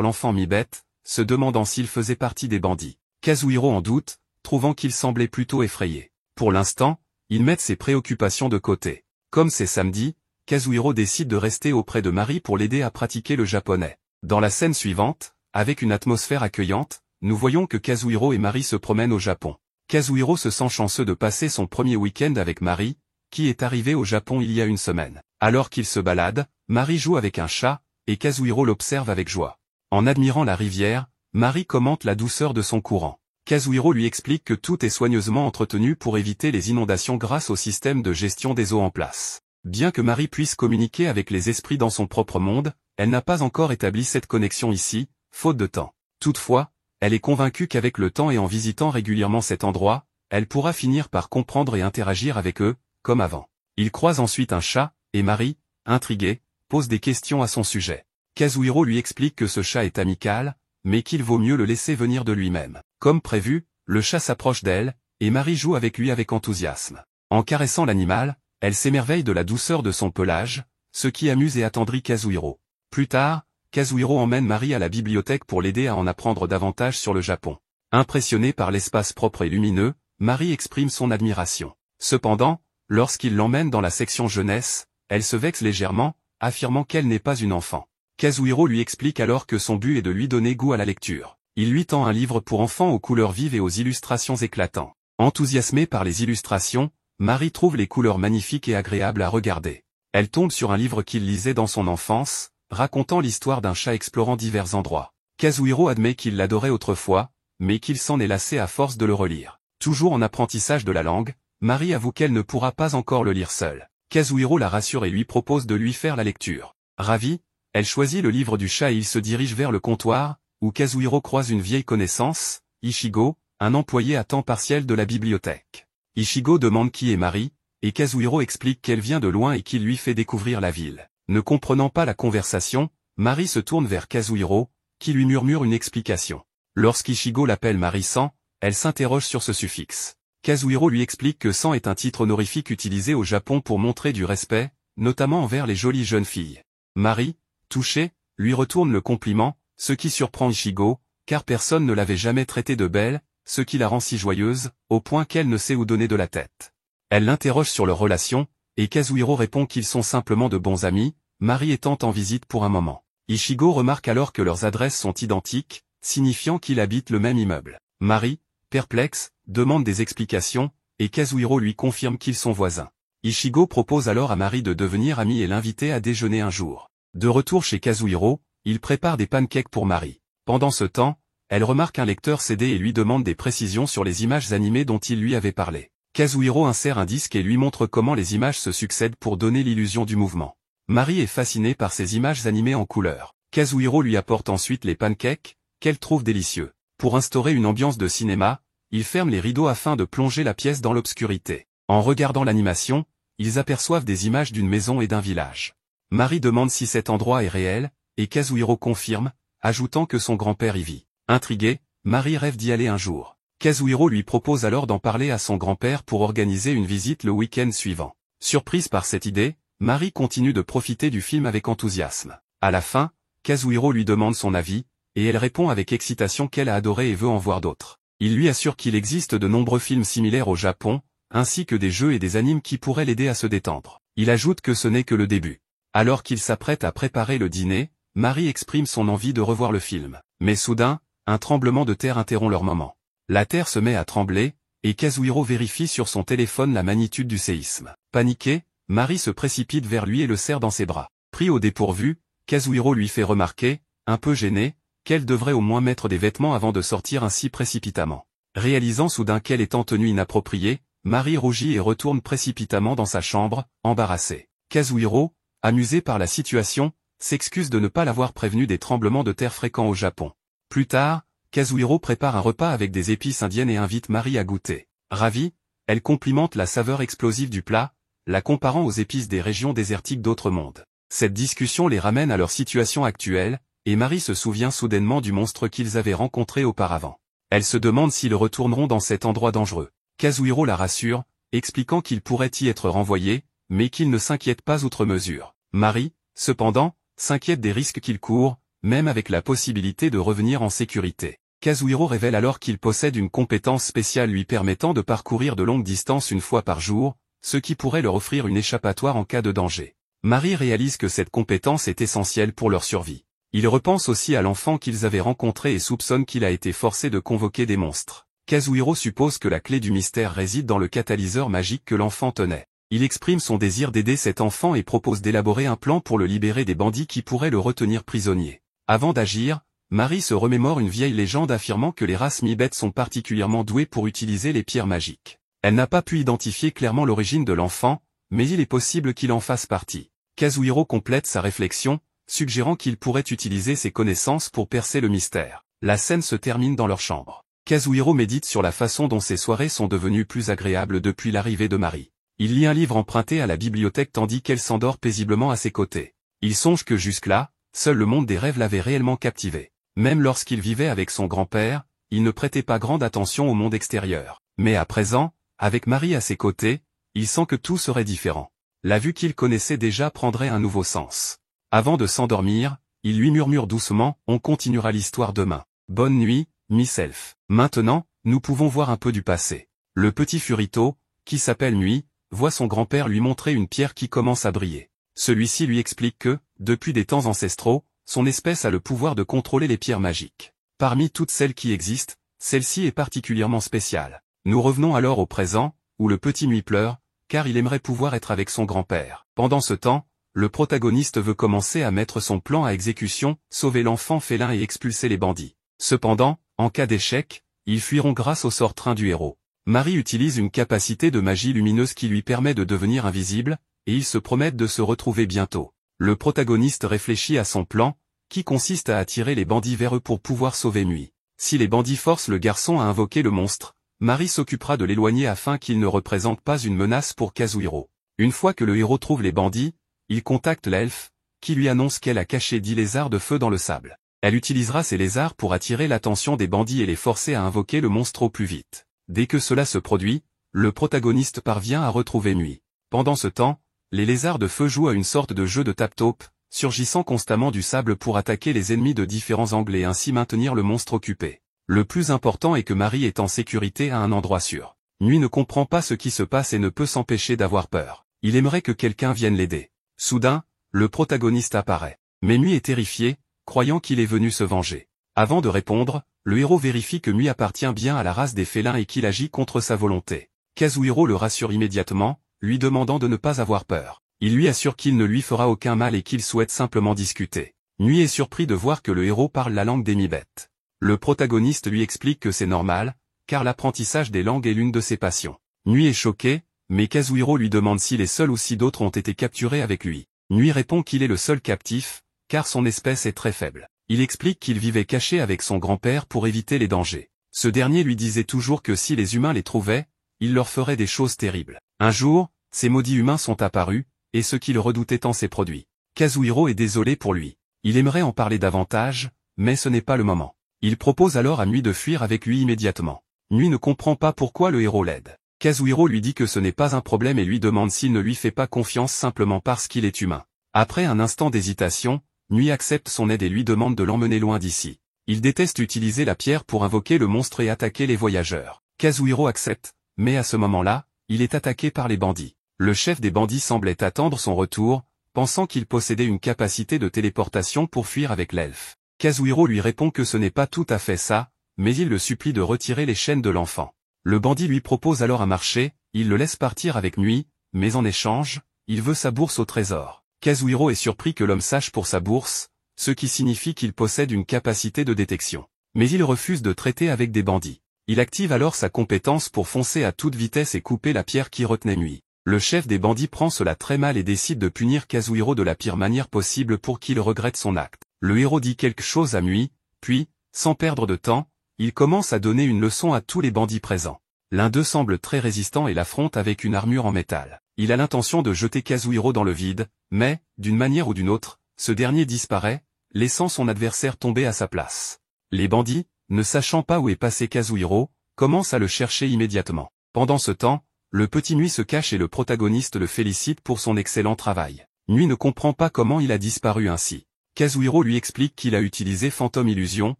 l'enfant mi-bête, se demandant s'il faisait partie des bandits. Kazuhiro en doute, trouvant qu'il semblait plutôt effrayé. Pour l'instant, il met ses préoccupations de côté. Comme c'est samedi, Kazuhiro décide de rester auprès de Mari pour l'aider à pratiquer le japonais. Dans la scène suivante, avec une atmosphère accueillante, nous voyons que Kazuhiro et Mari se promènent au Japon. Kazuhiro se sent chanceux de passer son premier week-end avec Mari, qui est arrivé au Japon il y a une semaine. Alors qu'il se balade, Mari joue avec un chat, et Kazuhiro l'observe avec joie. En admirant la rivière, Mari commente la douceur de son courant. Kazuhiro lui explique que tout est soigneusement entretenu pour éviter les inondations grâce au système de gestion des eaux en place. Bien que Mari puisse communiquer avec les esprits dans son propre monde, elle n'a pas encore établi cette connexion ici, faute de temps. Toutefois, elle est convaincue qu'avec le temps et en visitant régulièrement cet endroit, elle pourra finir par comprendre et interagir avec eux, comme avant. Il croise ensuite un chat, et Mari, intriguée, pose des questions à son sujet. Kazuhiro lui explique que ce chat est amical, mais qu'il vaut mieux le laisser venir de lui-même. Comme prévu, le chat s'approche d'elle, et Mari joue avec lui avec enthousiasme. En caressant l'animal, elle s'émerveille de la douceur de son pelage, ce qui amuse et attendrit Kazuhiro. Plus tard, Kazuhiro emmène Mari à la bibliothèque pour l'aider à en apprendre davantage sur le Japon. Impressionnée par l'espace propre et lumineux, Mari exprime son admiration. Cependant, lorsqu'il l'emmène dans la section jeunesse, elle se vexe légèrement, affirmant qu'elle n'est pas une enfant. Kazuhiro lui explique alors que son but est de lui donner goût à la lecture. Il lui tend un livre pour enfants aux couleurs vives et aux illustrations éclatantes. Enthousiasmée par les illustrations, Mari trouve les couleurs magnifiques et agréables à regarder. Elle tombe sur un livre qu'il lisait dans son enfance, racontant l'histoire d'un chat explorant divers endroits. Kazuhiro admet qu'il l'adorait autrefois, mais qu'il s'en est lassé à force de le relire. Toujours en apprentissage de la langue, Mari avoue qu'elle ne pourra pas encore le lire seule. Kazuhiro la rassure et lui propose de lui faire la lecture. Ravie, elle choisit le livre du chat et il se dirige vers le comptoir, où Kazuhiro croise une vieille connaissance, Ichigo, un employé à temps partiel de la bibliothèque. Ichigo demande qui est Mari, et Kazuhiro explique qu'elle vient de loin et qu'il lui fait découvrir la ville. Ne comprenant pas la conversation, Mari se tourne vers Kazuhiro, qui lui murmure une explication. Lorsqu'Ichigo l'appelle Mari-san, elle s'interroge sur ce suffixe. Kazuhiro lui explique que san est un titre honorifique utilisé au Japon pour montrer du respect, notamment envers les jolies jeunes filles. Mari, touchée, lui retourne le compliment, ce qui surprend Ichigo, car personne ne l'avait jamais traitée de belle, ce qui la rend si joyeuse, au point qu'elle ne sait où donner de la tête. Elle l'interroge sur leur relation, et Kazuhiro répond qu'ils sont simplement de bons amis, Mari étant en visite pour un moment. Ichigo remarque alors que leurs adresses sont identiques, signifiant qu'ils habitent le même immeuble. Mari, perplexe, demande des explications, et Kazuhiro lui confirme qu'ils sont voisins. Ichigo propose alors à Mari de devenir amie et l'inviter à déjeuner un jour. De retour chez Kazuhiro, il prépare des pancakes pour Mari. Pendant ce temps, elle remarque un lecteur CD et lui demande des précisions sur les images animées dont il lui avait parlé. Kazuhiro insère un disque et lui montre comment les images se succèdent pour donner l'illusion du mouvement. Mari est fascinée par ces images animées en couleur. Kazuhiro lui apporte ensuite les pancakes, qu'elle trouve délicieux. Pour instaurer une ambiance de cinéma, il ferme les rideaux afin de plonger la pièce dans l'obscurité. En regardant l'animation, ils aperçoivent des images d'une maison et d'un village. Mari demande si cet endroit est réel, et Kazuhiro confirme, ajoutant que son grand-père y vit. Intriguée, Mari rêve d'y aller un jour. Kazuhiro lui propose alors d'en parler à son grand-père pour organiser une visite le week-end suivant. Surprise par cette idée, Mari continue de profiter du film avec enthousiasme. À la fin, Kazuhiro lui demande son avis, et elle répond avec excitation qu'elle a adoré et veut en voir d'autres. Il lui assure qu'il existe de nombreux films similaires au Japon, ainsi que des jeux et des animes qui pourraient l'aider à se détendre. Il ajoute que ce n'est que le début. Alors qu'il s'apprête à préparer le dîner, Mari exprime son envie de revoir le film. Mais soudain, un tremblement de terre interrompt leur moment. La terre se met à trembler, et Kazuhiro vérifie sur son téléphone la magnitude du séisme. Paniquée, Mari se précipite vers lui et le serre dans ses bras. Pris au dépourvu, Kazuhiro lui fait remarquer, un peu gêné, qu'elle devrait au moins mettre des vêtements avant de sortir ainsi précipitamment. Réalisant soudain qu'elle est en tenue inappropriée, Mari rougit et retourne précipitamment dans sa chambre, embarrassée. Kazuhiro, amusé par la situation, s'excuse de ne pas l'avoir prévenu des tremblements de terre fréquents au Japon. Plus tard, Kazuhiro prépare un repas avec des épices indiennes et invite Mari à goûter. Ravie, elle complimente la saveur explosive du plat, la comparant aux épices des régions désertiques d'autres mondes. Cette discussion les ramène à leur situation actuelle, et Mari se souvient soudainement du monstre qu'ils avaient rencontré auparavant. Elle se demande s'ils retourneront dans cet endroit dangereux. Kazuhiro la rassure, expliquant qu'il pourrait y être renvoyé, mais qu'il ne s'inquiète pas outre mesure. Mari, cependant, s'inquiète des risques qu'il court, même avec la possibilité de revenir en sécurité. Kazuhiro révèle alors qu'il possède une compétence spéciale lui permettant de parcourir de longues distances une fois par jour, ce qui pourrait leur offrir une échappatoire en cas de danger. Mari réalise que cette compétence est essentielle pour leur survie. Il repense aussi à l'enfant qu'ils avaient rencontré et soupçonne qu'il a été forcé de convoquer des monstres. Kazuhiro suppose que la clé du mystère réside dans le catalyseur magique que l'enfant tenait. Il exprime son désir d'aider cet enfant et propose d'élaborer un plan pour le libérer des bandits qui pourraient le retenir prisonnier. Avant d'agir, Mari se remémore une vieille légende affirmant que les races mi-bêtes sont particulièrement douées pour utiliser les pierres magiques. Elle n'a pas pu identifier clairement l'origine de l'enfant, mais il est possible qu'il en fasse partie. Kazuhiro complète sa réflexion, suggérant qu'il pourrait utiliser ses connaissances pour percer le mystère. La scène se termine dans leur chambre. Kazuhiro médite sur la façon dont ses soirées sont devenues plus agréables depuis l'arrivée de Mari. Il lit un livre emprunté à la bibliothèque tandis qu'elle s'endort paisiblement à ses côtés. Il songe que jusque-là, seul le monde des rêves l'avait réellement captivé. Même lorsqu'il vivait avec son grand-père, il ne prêtait pas grande attention au monde extérieur. Mais à présent, avec Mari à ses côtés, il sent que tout serait différent. La vue qu'il connaissait déjà prendrait un nouveau sens. Avant de s'endormir, il lui murmure doucement « On continuera l'histoire demain. Bonne nuit, Miss Elf. Maintenant, nous pouvons voir un peu du passé. » Le petit Furito, qui s'appelle Nuit, voit son grand-père lui montrer une pierre qui commence à briller. Celui-ci lui explique que, depuis des temps ancestraux, son espèce a le pouvoir de contrôler les pierres magiques. Parmi toutes celles qui existent, celle-ci est particulièrement spéciale. Nous revenons alors au présent, où le petit Nuit pleure, car il aimerait pouvoir être avec son grand-père. Pendant ce temps, le protagoniste veut commencer à mettre son plan à exécution, sauver l'enfant félin et expulser les bandits. Cependant, en cas d'échec, ils fuiront grâce au sort train du héros. Mari utilise une capacité de magie lumineuse qui lui permet de devenir invisible, et ils se promettent de se retrouver bientôt. Le protagoniste réfléchit à son plan, qui consiste à attirer les bandits vers eux pour pouvoir sauver Nuit. Si les bandits forcent le garçon à invoquer le monstre, Mari s'occupera de l'éloigner afin qu'il ne représente pas une menace pour Kazuhiro. Une fois que le héros trouve les bandits, il contacte l'elfe, qui lui annonce qu'elle a caché 10 lézards de feu dans le sable. Elle utilisera ces lézards pour attirer l'attention des bandits et les forcer à invoquer le monstre au plus vite. Dès que cela se produit, le protagoniste parvient à retrouver Nuit. Pendant ce temps, les lézards de feu jouent à une sorte de jeu de tap-taupe, surgissant constamment du sable pour attaquer les ennemis de différents angles et ainsi maintenir le monstre occupé. Le plus important est que Mari est en sécurité à un endroit sûr. Nuit ne comprend pas ce qui se passe et ne peut s'empêcher d'avoir peur. Il aimerait que quelqu'un vienne l'aider. Soudain, le protagoniste apparaît. Mais Nuit est terrifié, croyant qu'il est venu se venger. Avant de répondre, le héros vérifie que Nuit appartient bien à la race des félins et qu'il agit contre sa volonté. Kazuhiro le rassure immédiatement, lui demandant de ne pas avoir peur. Il lui assure qu'il ne lui fera aucun mal et qu'il souhaite simplement discuter. Nuit est surpris de voir que le héros parle la langue des mi-bêtes. Le protagoniste lui explique que c'est normal, car l'apprentissage des langues est l'une de ses passions. Nuit est choqué, mais Kazuhiro lui demande s'il est seul ou si d'autres ont été capturés avec lui. Nuit répond qu'il est le seul captif, car son espèce est très faible. Il explique qu'il vivait caché avec son grand-père pour éviter les dangers. Ce dernier lui disait toujours que si les humains les trouvaient, il leur ferait des choses terribles. Un jour, ces maudits humains sont apparus, et ce qu'il redoutait tant s'est produit. Kazuhiro est désolé pour lui. Il aimerait en parler davantage, mais ce n'est pas le moment. Il propose alors à Nuit de fuir avec lui immédiatement. Nuit ne comprend pas pourquoi le héros l'aide. Kazuhiro lui dit que ce n'est pas un problème et lui demande s'il ne lui fait pas confiance simplement parce qu'il est humain. Après un instant d'hésitation, Nuit accepte son aide et lui demande de l'emmener loin d'ici. Il déteste utiliser la pierre pour invoquer le monstre et attaquer les voyageurs. Kazuhiro accepte, mais à ce moment-là, il est attaqué par les bandits. Le chef des bandits semblait attendre son retour, pensant qu'il possédait une capacité de téléportation pour fuir avec l'elfe. Kazuhiro lui répond que ce n'est pas tout à fait ça, mais il le supplie de retirer les chaînes de l'enfant. Le bandit lui propose alors un marché, il le laisse partir avec Nuit, mais en échange, il veut sa bourse au trésor. Kazuhiro est surpris que l'homme sache pour sa bourse, ce qui signifie qu'il possède une capacité de détection. Mais il refuse de traiter avec des bandits. Il active alors sa compétence pour foncer à toute vitesse et couper la pierre qui retenait Nuit. Le chef des bandits prend cela très mal et décide de punir Kazuhiro de la pire manière possible pour qu'il regrette son acte. Le héros dit quelque chose à Nuit, puis, sans perdre de temps, il commence à donner une leçon à tous les bandits présents. L'un d'eux semble très résistant et l'affronte avec une armure en métal. Il a l'intention de jeter Kazuhiro dans le vide, mais, d'une manière ou d'une autre, ce dernier disparaît, laissant son adversaire tomber à sa place. Les bandits, ne sachant pas où est passé Kazuhiro, commencent à le chercher immédiatement. Pendant ce temps, le petit Nuit se cache et le protagoniste le félicite pour son excellent travail. Nuit ne comprend pas comment il a disparu ainsi. Kazuhiro lui explique qu'il a utilisé Phantom Illusion,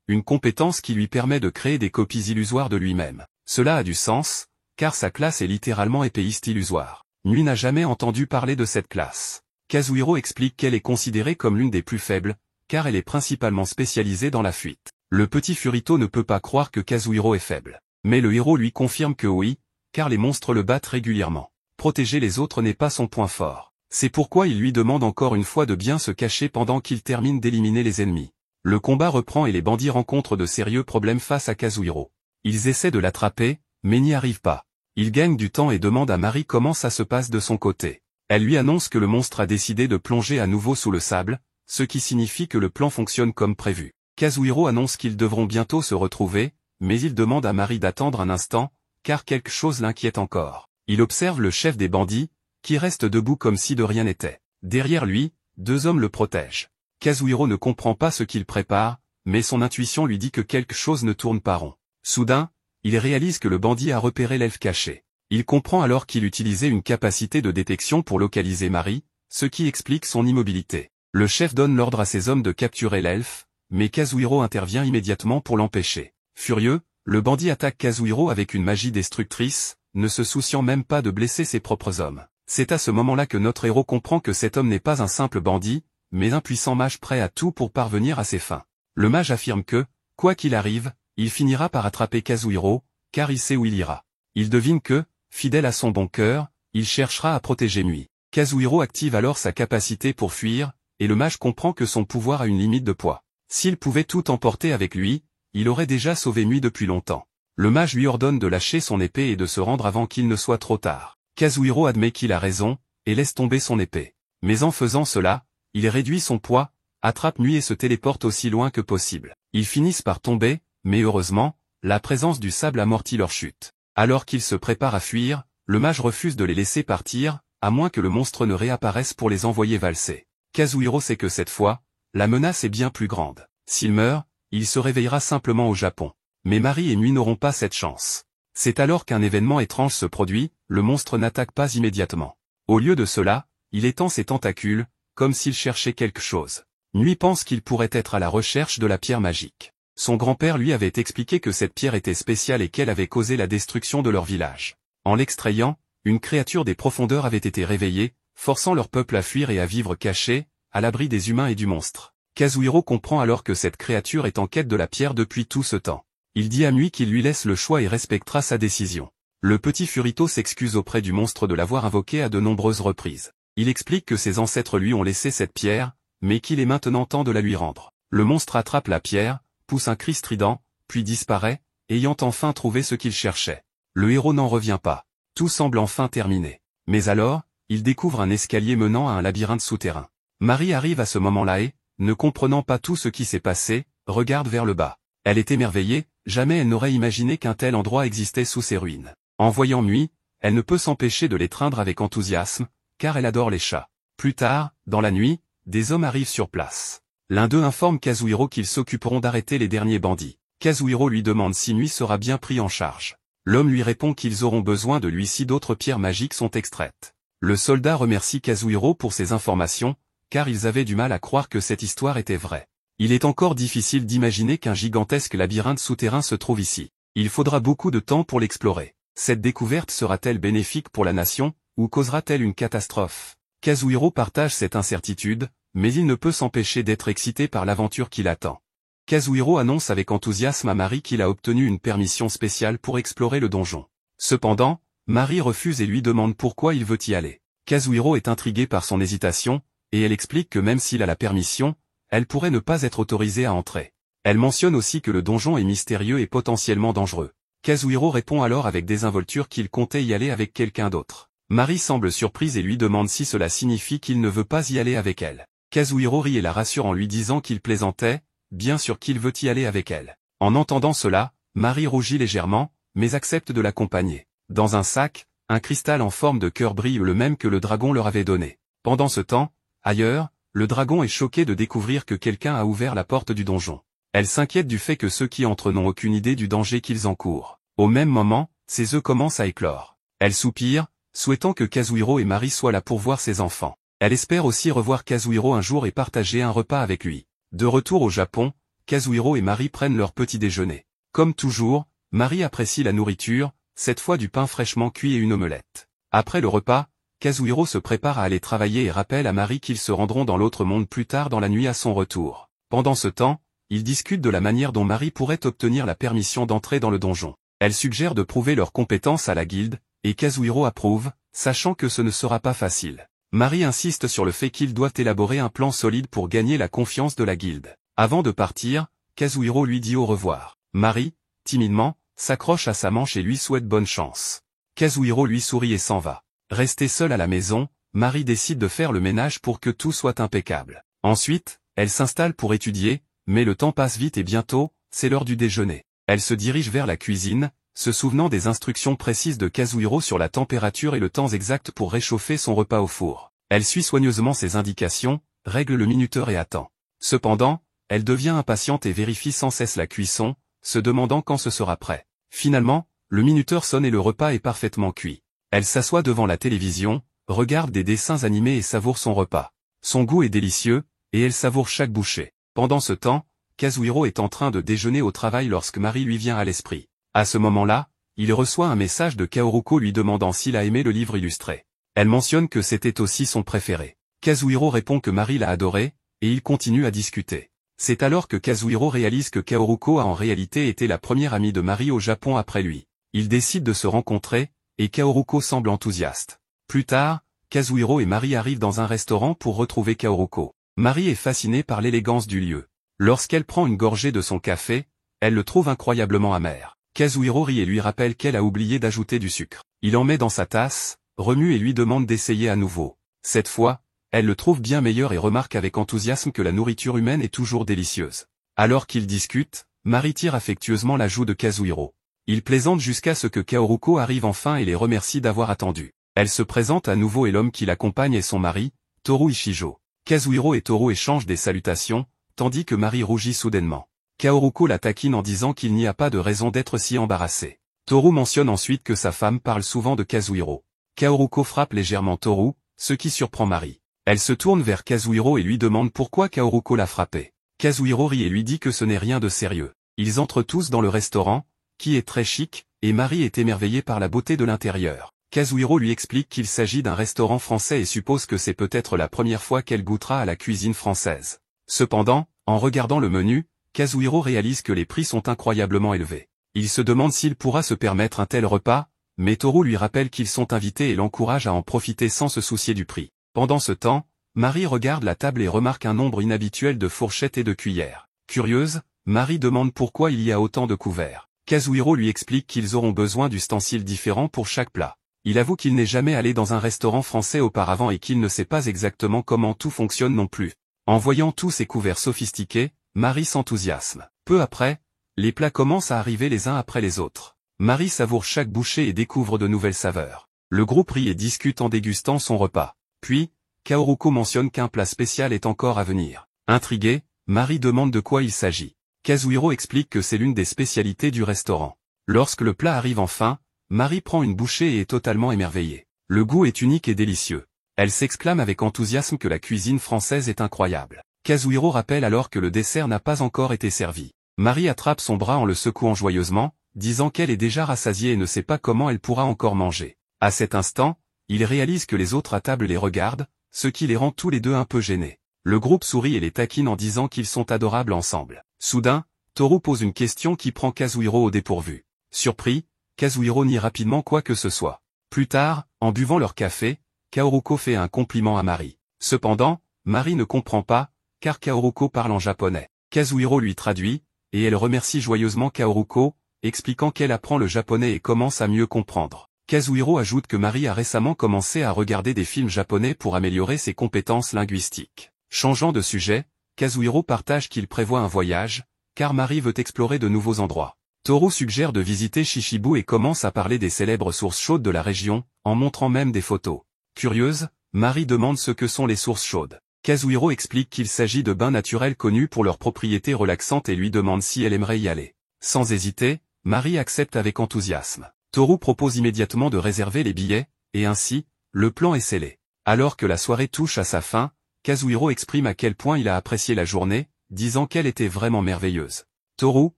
une compétence qui lui permet de créer des copies illusoires de lui-même. Cela a du sens, car sa classe est littéralement épéiste illusoire. Nui n'a jamais entendu parler de cette classe. Kazuhiro explique qu'elle est considérée comme l'une des plus faibles, car elle est principalement spécialisée dans la fuite. Le petit Furito ne peut pas croire que Kazuhiro est faible. Mais le héros lui confirme que oui, car les monstres le battent régulièrement. Protéger les autres n'est pas son point fort. C'est pourquoi il lui demande encore une fois de bien se cacher pendant qu'il termine d'éliminer les ennemis. Le combat reprend et les bandits rencontrent de sérieux problèmes face à Kazuhiro. Ils essaient de l'attraper, mais n'y arrivent pas. Il gagne du temps et demande à Mari comment ça se passe de son côté. Elle lui annonce que le monstre a décidé de plonger à nouveau sous le sable, ce qui signifie que le plan fonctionne comme prévu. Kazuhiro annonce qu'ils devront bientôt se retrouver, mais il demande à Mari d'attendre un instant, car quelque chose l'inquiète encore. Il observe le chef des bandits, qui reste debout comme si de rien n'était. Derrière lui, 2 hommes le protègent. Kazuhiro ne comprend pas ce qu'il prépare, mais son intuition lui dit que quelque chose ne tourne pas rond. Soudain, il réalise que le bandit a repéré l'elfe caché. Il comprend alors qu'il utilisait une capacité de détection pour localiser Mari, ce qui explique son immobilité. Le chef donne l'ordre à ses hommes de capturer l'elfe, mais Kazuhiro intervient immédiatement pour l'empêcher. Furieux, le bandit attaque Kazuhiro avec une magie destructrice, ne se souciant même pas de blesser ses propres hommes. C'est à ce moment-là que notre héros comprend que cet homme n'est pas un simple bandit, mais un puissant mage prêt à tout pour parvenir à ses fins. Le mage affirme que, quoi qu'il arrive, il finira par attraper Kazuhiro, car il sait où il ira. Il devine que, fidèle à son bon cœur, il cherchera à protéger Nui. Kazuhiro active alors sa capacité pour fuir, et le mage comprend que son pouvoir a une limite de poids. S'il pouvait tout emporter avec lui, il aurait déjà sauvé Nui depuis longtemps. Le mage lui ordonne de lâcher son épée et de se rendre avant qu'il ne soit trop tard. Kazuhiro admet qu'il a raison, et laisse tomber son épée. Mais en faisant cela, il réduit son poids, attrape Nui et se téléporte aussi loin que possible. Ils finissent par tomber, mais heureusement, la présence du sable amortit leur chute. Alors qu'ils se préparent à fuir, le mage refuse de les laisser partir, à moins que le monstre ne réapparaisse pour les envoyer valser. Kazuhiro sait que cette fois, la menace est bien plus grande. S'il meurt, il se réveillera simplement au Japon. Mais Mari et Nui n'auront pas cette chance. C'est alors qu'un événement étrange se produit, le monstre n'attaque pas immédiatement. Au lieu de cela, il étend ses tentacules, comme s'il cherchait quelque chose. Nui pense qu'il pourrait être à la recherche de la pierre magique. Son grand-père lui avait expliqué que cette pierre était spéciale et qu'elle avait causé la destruction de leur village. En l'extrayant, une créature des profondeurs avait été réveillée, forçant leur peuple à fuir et à vivre cachés, à l'abri des humains et du monstre. Kazuhiro comprend alors que cette créature est en quête de la pierre depuis tout ce temps. Il dit à Nui qu'il lui laisse le choix et respectera sa décision. Le petit Furito s'excuse auprès du monstre de l'avoir invoqué à de nombreuses reprises. Il explique que ses ancêtres lui ont laissé cette pierre, mais qu'il est maintenant temps de la lui rendre. Le monstre attrape la pierre, pousse un cri strident, puis disparaît, ayant enfin trouvé ce qu'il cherchait. Le héros n'en revient pas. Tout semble enfin terminé. Mais alors, il découvre un escalier menant à un labyrinthe souterrain. Mari arrive à ce moment-là et, ne comprenant pas tout ce qui s'est passé, regarde vers le bas. Elle est émerveillée, jamais elle n'aurait imaginé qu'un tel endroit existait sous ces ruines. En voyant Nui, elle ne peut s'empêcher de l'étreindre avec enthousiasme, car elle adore les chats. Plus tard, dans la nuit, des hommes arrivent sur place. L'un d'eux informe Kazuhiro qu'ils s'occuperont d'arrêter les derniers bandits. Kazuhiro lui demande si Nui sera bien pris en charge. L'homme lui répond qu'ils auront besoin de lui si d'autres pierres magiques sont extraites. Le soldat remercie Kazuhiro pour ces informations, car ils avaient du mal à croire que cette histoire était vraie. Il est encore difficile d'imaginer qu'un gigantesque labyrinthe souterrain se trouve ici. Il faudra beaucoup de temps pour l'explorer. Cette découverte sera-t-elle bénéfique pour la nation, ou causera-t-elle une catastrophe? Kazuhiro partage cette incertitude, mais il ne peut s'empêcher d'être excité par l'aventure qui l'attend. Kazuhiro annonce avec enthousiasme à Mari qu'il a obtenu une permission spéciale pour explorer le donjon. Cependant, Mari refuse et lui demande pourquoi il veut y aller. Kazuhiro est intrigué par son hésitation, et elle explique que même s'il a la permission, elle pourrait ne pas être autorisée à entrer. Elle mentionne aussi que le donjon est mystérieux et potentiellement dangereux. Kazuhiro répond alors avec désinvolture qu'il comptait y aller avec quelqu'un d'autre. Mari semble surprise et lui demande si cela signifie qu'il ne veut pas y aller avec elle. Kazuhiro rit et la rassure en lui disant qu'il plaisantait, bien sûr qu'il veut y aller avec elle. En entendant cela, Mari rougit légèrement, mais accepte de l'accompagner. Dans un sac, un cristal en forme de cœur brille le même que le dragon leur avait donné. Pendant ce temps, ailleurs, le dragon est choqué de découvrir que quelqu'un a ouvert la porte du donjon. Elle s'inquiète du fait que ceux qui entrent n'ont aucune idée du danger qu'ils encourent. Au même moment, ses œufs commencent à éclore. Elle soupire, souhaitant que Kazuhiro et Mari soient là pour voir ses enfants. Elle espère aussi revoir Kazuhiro un jour et partager un repas avec lui. De retour au Japon, Kazuhiro et Mari prennent leur petit déjeuner. Comme toujours, Mari apprécie la nourriture, cette fois du pain fraîchement cuit et une omelette. Après le repas, Kazuhiro se prépare à aller travailler et rappelle à Mari qu'ils se rendront dans l'autre monde plus tard dans la nuit à son retour. Pendant ce temps, ils discutent de la manière dont Mari pourrait obtenir la permission d'entrer dans le donjon. Elle suggère de prouver leurs compétences à la guilde, et Kazuhiro approuve, sachant que ce ne sera pas facile. Mari insiste sur le fait qu'ils doivent élaborer un plan solide pour gagner la confiance de la guilde. Avant de partir, Kazuhiro lui dit au revoir. Mari, timidement, s'accroche à sa manche et lui souhaite bonne chance. Kazuhiro lui sourit et s'en va. Restée seule à la maison, Mari décide de faire le ménage pour que tout soit impeccable. Ensuite, elle s'installe pour étudier, mais le temps passe vite et bientôt, c'est l'heure du déjeuner. Elle se dirige vers la cuisine, se souvenant des instructions précises de Kazuhiro sur la température et le temps exact pour réchauffer son repas au four. Elle suit soigneusement ses indications, règle le minuteur et attend. Cependant, elle devient impatiente et vérifie sans cesse la cuisson, se demandant quand ce sera prêt. Finalement, le minuteur sonne et le repas est parfaitement cuit. Elle s'assoit devant la télévision, regarde des dessins animés et savoure son repas. Son goût est délicieux, et elle savoure chaque bouchée. Pendant ce temps, Kazuhiro est en train de déjeuner au travail lorsque Mari lui vient à l'esprit. À ce moment-là, il reçoit un message de Kaoruko lui demandant s'il a aimé le livre illustré. Elle mentionne que c'était aussi son préféré. Kazuhiro répond que Mari l'a adoré, et ils continuent à discuter. C'est alors que Kazuhiro réalise que Kaoruko a en réalité été la première amie de Mari au Japon après lui. Ils décident de se rencontrer, et Kaoruko semble enthousiaste. Plus tard, Kazuhiro et Mari arrivent dans un restaurant pour retrouver Kaoruko. Mari est fascinée par l'élégance du lieu. Lorsqu'elle prend une gorgée de son café, elle le trouve incroyablement amer. Kazuhiro rit et lui rappelle qu'elle a oublié d'ajouter du sucre. Il en met dans sa tasse, remue et lui demande d'essayer à nouveau. Cette fois, elle le trouve bien meilleur et remarque avec enthousiasme que la nourriture humaine est toujours délicieuse. Alors qu'ils discutent, Mari tire affectueusement la joue de Kazuhiro. Ils plaisantent jusqu'à ce que Kaoruko arrive enfin et les remercie d'avoir attendu. Elle se présente à nouveau et l'homme qui l'accompagne est son mari, Toru Ishijo. Kazuhiro et Toru échangent des salutations, tandis que Mari rougit soudainement. Kaoruko la taquine en disant qu'il n'y a pas de raison d'être si embarrassé. Toru mentionne ensuite que sa femme parle souvent de Kazuhiro. Kaoruko frappe légèrement Toru, ce qui surprend Mari. Elle se tourne vers Kazuhiro et lui demande pourquoi Kaoruko l'a frappé. Kazuhiro rit et lui dit que ce n'est rien de sérieux. Ils entrent tous dans le restaurant, qui est très chic, et Mari est émerveillée par la beauté de l'intérieur. Kazuhiro lui explique qu'il s'agit d'un restaurant français et suppose que c'est peut-être la première fois qu'elle goûtera à la cuisine française. Cependant, en regardant le menu, Kazuhiro réalise que les prix sont incroyablement élevés. Il se demande s'il pourra se permettre un tel repas, mais Toru lui rappelle qu'ils sont invités et l'encourage à en profiter sans se soucier du prix. Pendant ce temps, Mari regarde la table et remarque un nombre inhabituel de fourchettes et de cuillères. Curieuse, Mari demande pourquoi il y a autant de couverts. Kazuhiro lui explique qu'ils auront besoin d'ustensiles différents pour chaque plat. Il avoue qu'il n'est jamais allé dans un restaurant français auparavant et qu'il ne sait pas exactement comment tout fonctionne non plus. En voyant tous ces couverts sophistiqués, Mari s'enthousiasme. Peu après, les plats commencent à arriver les uns après les autres. Mari savoure chaque bouchée et découvre de nouvelles saveurs. Le groupe rit et discute en dégustant son repas. Puis, Kaoruko mentionne qu'un plat spécial est encore à venir. Intriguée, Mari demande de quoi il s'agit. Kazuhiro explique que c'est l'une des spécialités du restaurant. Lorsque le plat arrive enfin, Mari prend une bouchée et est totalement émerveillée. Le goût est unique et délicieux. Elle s'exclame avec enthousiasme que la cuisine française est incroyable. Kazuhiro rappelle alors que le dessert n'a pas encore été servi. Mari attrape son bras en le secouant joyeusement, disant qu'elle est déjà rassasiée et ne sait pas comment elle pourra encore manger. À cet instant, il réalise que les autres à table les regardent, ce qui les rend tous les deux un peu gênés. Le groupe sourit et les taquine en disant qu'ils sont adorables ensemble. Soudain, Toru pose une question qui prend Kazuhiro au dépourvu. Surpris, Kazuhiro nie rapidement quoi que ce soit. Plus tard, en buvant leur café, Kaoruko fait un compliment à Mari. Cependant, Mari ne comprend pas, car Kaoruko parle en japonais. Kazuhiro lui traduit, et elle remercie joyeusement Kaoruko, expliquant qu'elle apprend le japonais et commence à mieux comprendre. Kazuhiro ajoute que Mari a récemment commencé à regarder des films japonais pour améliorer ses compétences linguistiques. Changeant de sujet, Kazuhiro partage qu'il prévoit un voyage, car Mari veut explorer de nouveaux endroits. Toru suggère de visiter Shishibu et commence à parler des célèbres sources chaudes de la région, en montrant même des photos. Curieuse, Mari demande ce que sont les sources chaudes. Kazuhiro explique qu'il s'agit de bains naturels connus pour leurs propriétés relaxantes et lui demande si elle aimerait y aller. Sans hésiter, Mari accepte avec enthousiasme. Toru propose immédiatement de réserver les billets, et ainsi, le plan est scellé. Alors que la soirée touche à sa fin, Kazuhiro exprime à quel point il a apprécié la journée, disant qu'elle était vraiment merveilleuse. Toru,